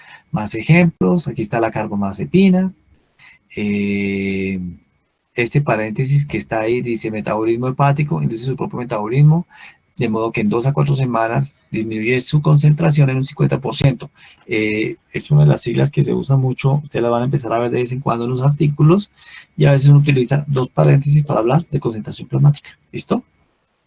Speaker 1: ejemplos. Aquí está la carbamazepina. Este paréntesis que está ahí dice metabolismo hepático, induce su propio metabolismo, de modo que en 2 a 4 semanas disminuye su concentración en un 50%. Es una de las siglas que se usa mucho, ustedes la van a empezar a ver de vez en cuando en los artículos, y a veces uno utiliza 2 paréntesis para hablar de concentración plasmática. ¿Listo?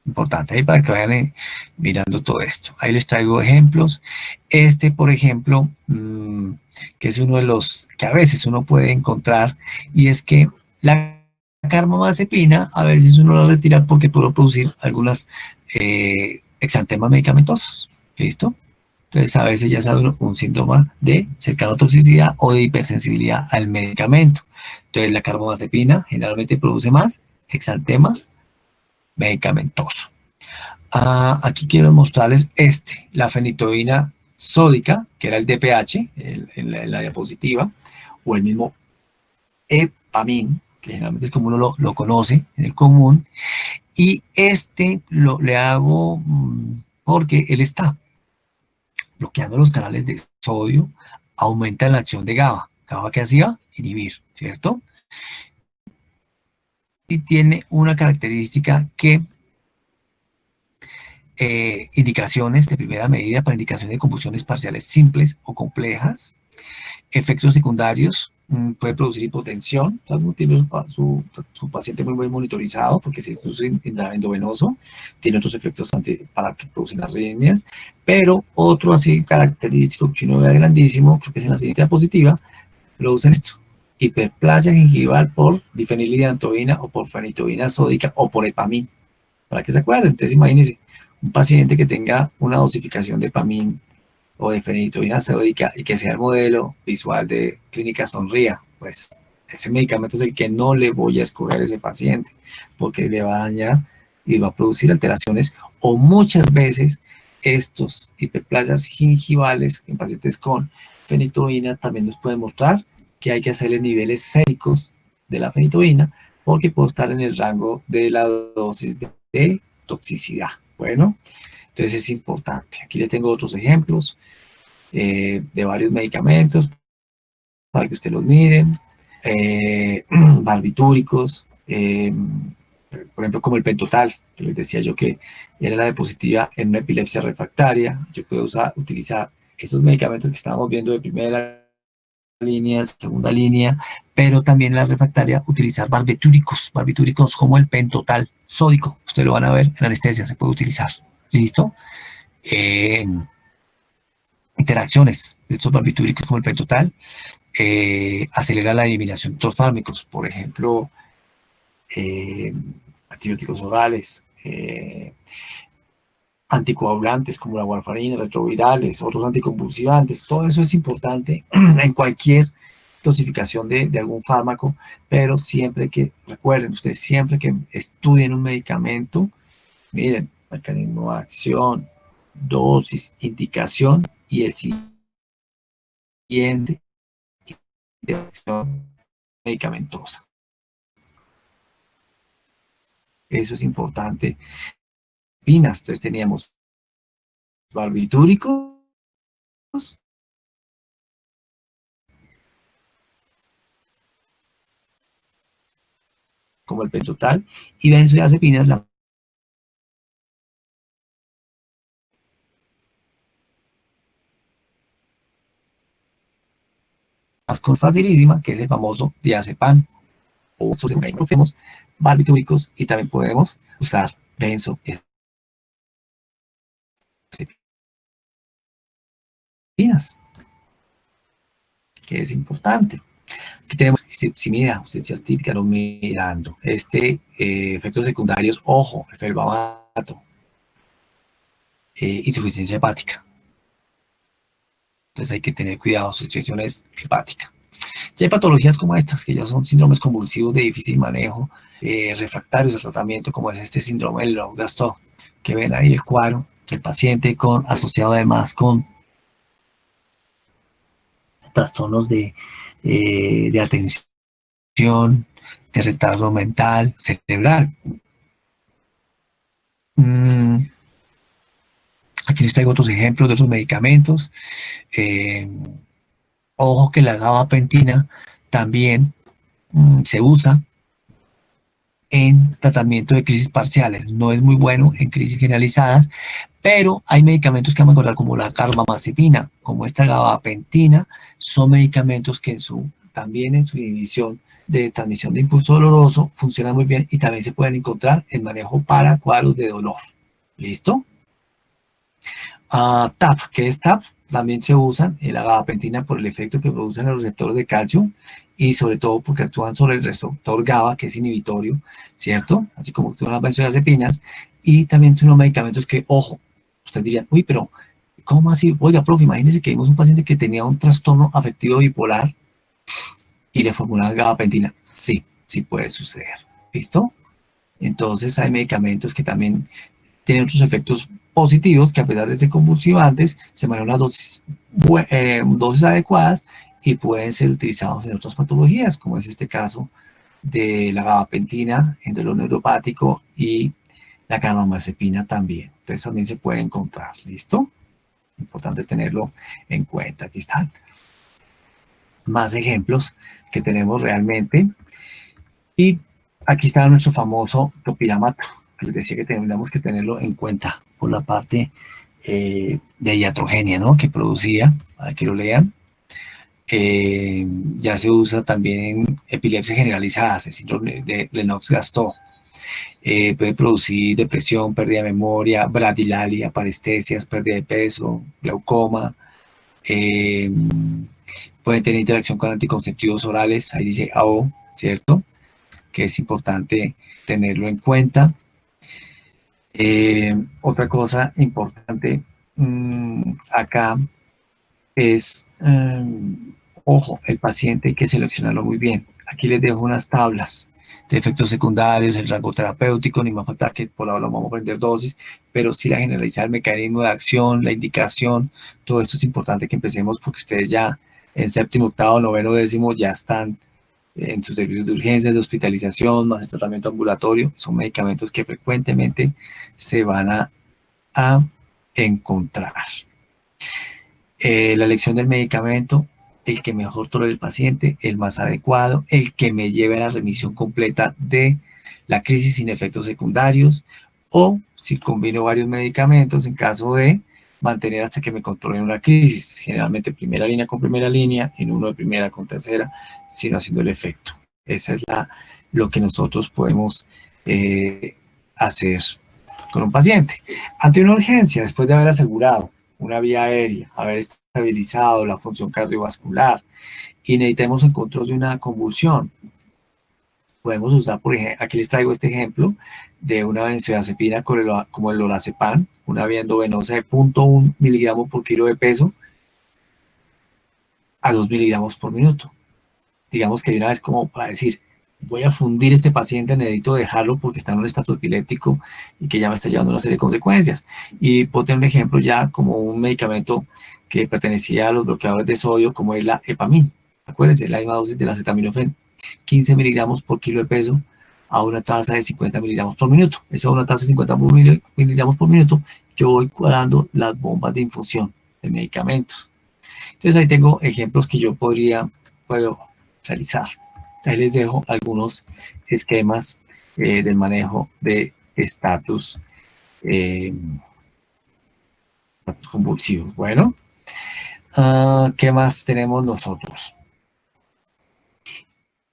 Speaker 1: Importante ahí para que vayan mirando todo esto. Ahí les traigo ejemplos. Este, por ejemplo, que es uno de los que a veces uno puede encontrar, y es que la carbamazepina a veces uno la retira porque puede producir algunas exantemas medicamentosos. ¿Listo? Entonces a veces ya sale un síntoma de cercanotoxicidad o de hipersensibilidad al medicamento. Entonces la carbamazepina generalmente produce más exantema medicamentoso. Aquí quiero mostrarles la fenitoína sódica, que era el DPH en la diapositiva, o el mismo Epamin, que generalmente es como uno lo conoce en el común, y le hago porque él está bloqueando los canales de sodio, aumenta la acción de GABA. ¿GABA qué hacía? Inhibir, ¿cierto? Y tiene una característica que indicaciones de primera medida para indicaciones de convulsiones parciales simples o complejas, efectos secundarios, puede producir hipotensión, tiene su paciente muy monitorizado porque se induce endovenoso, tiene otros efectos para que producen arritmias, pero otro así característico que uno ve grandísimo, creo que es en la siguiente diapositiva, producen esto, hiperplasia gingival por difenilidantoína o por fenitoína sódica o por Epamin, para que se acuerden. Entonces imagínense, un paciente que tenga una dosificación de Epamin o de fenitoína sódica y que sea el modelo visual de clínica Sonría, pues ese medicamento es el que no le voy a escoger a ese paciente porque le va a dañar y va a producir alteraciones, o muchas veces estos hiperplasias gingivales en pacientes con fenitoína también nos pueden mostrar que hay que hacerle niveles séricos de la fenitoína porque puede estar en el rango de la dosis de toxicidad. Bueno, entonces es importante. Aquí les tengo otros ejemplos de varios medicamentos para que ustedes los miren. Barbitúricos, por ejemplo, como el pentotal, que les decía yo que era la diapositiva en una epilepsia refractaria. Yo puedo utilizar esos medicamentos que estábamos viendo de primera línea, segunda línea, pero también en la refractaria utilizar barbitúricos como el pentotal sódico. Ustedes lo van a ver en anestesia, se puede utilizar. ¿Listo? Interacciones de estos barbitúricos como el pentotal acelera la eliminación de otros fármacos, por ejemplo, antibióticos orales, anticoagulantes como la warfarina, retrovirales, otros anticonvulsivantes. Todo eso es importante en cualquier dosificación de algún fármaco, pero siempre que, recuerden ustedes, siempre que estudien un medicamento, miren, mecanismo de acción, dosis, indicación y el siguiente, interacción medicamentosa. Eso es importante. Entonces teníamos barbitúrico como el pentotal, y benzodiazepinas, la más facilísima, que es el famoso diazepam, o ibuprofenos, barbitúricos, y también podemos usar benzodiazepinas, que es importante. Aquí tenemos sepsimida, ausencias típicas, no mirando. Efectos secundarios, ojo, el felbamato, insuficiencia hepática. Entonces hay que tener cuidado, su excreción es hepática. Ya hay patologías como estas, que ya son síndromes convulsivos de difícil manejo, refractarios al tratamiento, como es este síndrome del Lennox-Gastaut, que ven ahí el cuadro, el paciente asociado además con trastornos de atención, de retardo mental, cerebral. Aquí les traigo otros ejemplos de otros medicamentos. Ojo que la gabapentina también se usa en tratamiento de crisis parciales. No es muy bueno en crisis generalizadas, pero hay medicamentos que vamos a encontrar como la carbamazepina, como esta gabapentina, son medicamentos que también en su inhibición de transmisión de impulso doloroso funcionan muy bien y también se pueden encontrar en manejo para cuadros de dolor. ¿Listo? TAP, ¿qué es TAP? También se usan la gabapentina por el efecto que producen los receptores de calcio y sobre todo porque actúan sobre el receptor GABA, que es inhibitorio, ¿cierto? Así como actúan las benzodiazepinas, y también son los medicamentos que, ojo, ustedes dirían, uy, pero ¿cómo así? Oiga, profe, imagínense que vimos un paciente que tenía un trastorno afectivo bipolar y le formulaban gabapentina. Sí, sí puede suceder, ¿listo? Entonces hay medicamentos que también tienen otros efectos positivos que a pesar de ser convulsivantes, se manejan unas dosis adecuadas y pueden ser utilizados en otras patologías, como es este caso de la gabapentina en dolor neuropático y la carbamazepina también. Entonces también se puede encontrar, ¿listo? Importante tenerlo en cuenta. Aquí están más ejemplos que tenemos realmente. Y aquí está nuestro famoso topiramato, que les decía que tenemos que tenerlo en cuenta por la parte de iatrogenia, ¿no? Que producía, para que lo lean. Ya se usa también en epilepsia generalizada, el síndrome de Lennox-Gastaut. Puede producir depresión, pérdida de memoria, bradilalia, parestesias, pérdida de peso, glaucoma. Puede tener interacción con anticonceptivos orales, ahí dice AO, ¿cierto? Que es importante tenerlo en cuenta. Otra cosa importante acá es, ojo, el paciente hay que seleccionarlo muy bien. Aquí les dejo unas tablas de efectos secundarios, el rango terapéutico, ni más falta que por ahora vamos a aprender dosis, pero sí la generalizar, el mecanismo de acción, la indicación, todo esto es importante que empecemos porque ustedes ya en séptimo, octavo, noveno, décimo ya están en sus servicios de urgencias, de hospitalización, más el tratamiento ambulatorio. Son medicamentos que frecuentemente se van a encontrar. La elección del medicamento, el que mejor tolere el paciente, el más adecuado, el que me lleve a la remisión completa de la crisis sin efectos secundarios, o si combino varios medicamentos en caso de mantener hasta que me controlen una crisis, generalmente primera línea con primera línea, en uno de primera con tercera, sino haciendo el efecto. Esa es lo que nosotros podemos hacer con un paciente. Ante una urgencia, después de haber asegurado una vía aérea, haber estabilizado la función cardiovascular y necesitamos el control de una convulsión, podemos usar, por ejemplo, aquí les traigo este ejemplo de una benzodiazepina como el lorazepam, una vía endovenosa de 0.1 miligramos por kilo de peso a 2 miligramos por minuto. Digamos que de una vez como para decir, voy a fundir este paciente, necesito dejarlo porque está en un estado epiléptico y que ya me está llevando una serie de consecuencias. Y puedo tener un ejemplo ya como un medicamento que pertenecía a los bloqueadores de sodio, como es la Epamin. Acuérdense, la misma dosis del acetaminofén, 15 miligramos por kilo de peso a una tasa de 50 miligramos por minuto. Eso a una tasa de 50 miligramos por minuto, yo voy cuadrando las bombas de infusión de medicamentos. Entonces ahí tengo ejemplos que yo puedo realizar. Ahí les dejo algunos esquemas del manejo de estatus convulsivos. Bueno, ¿qué más tenemos nosotros?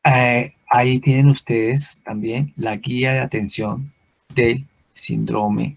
Speaker 1: Ahí tienen ustedes también la guía de atención del síndrome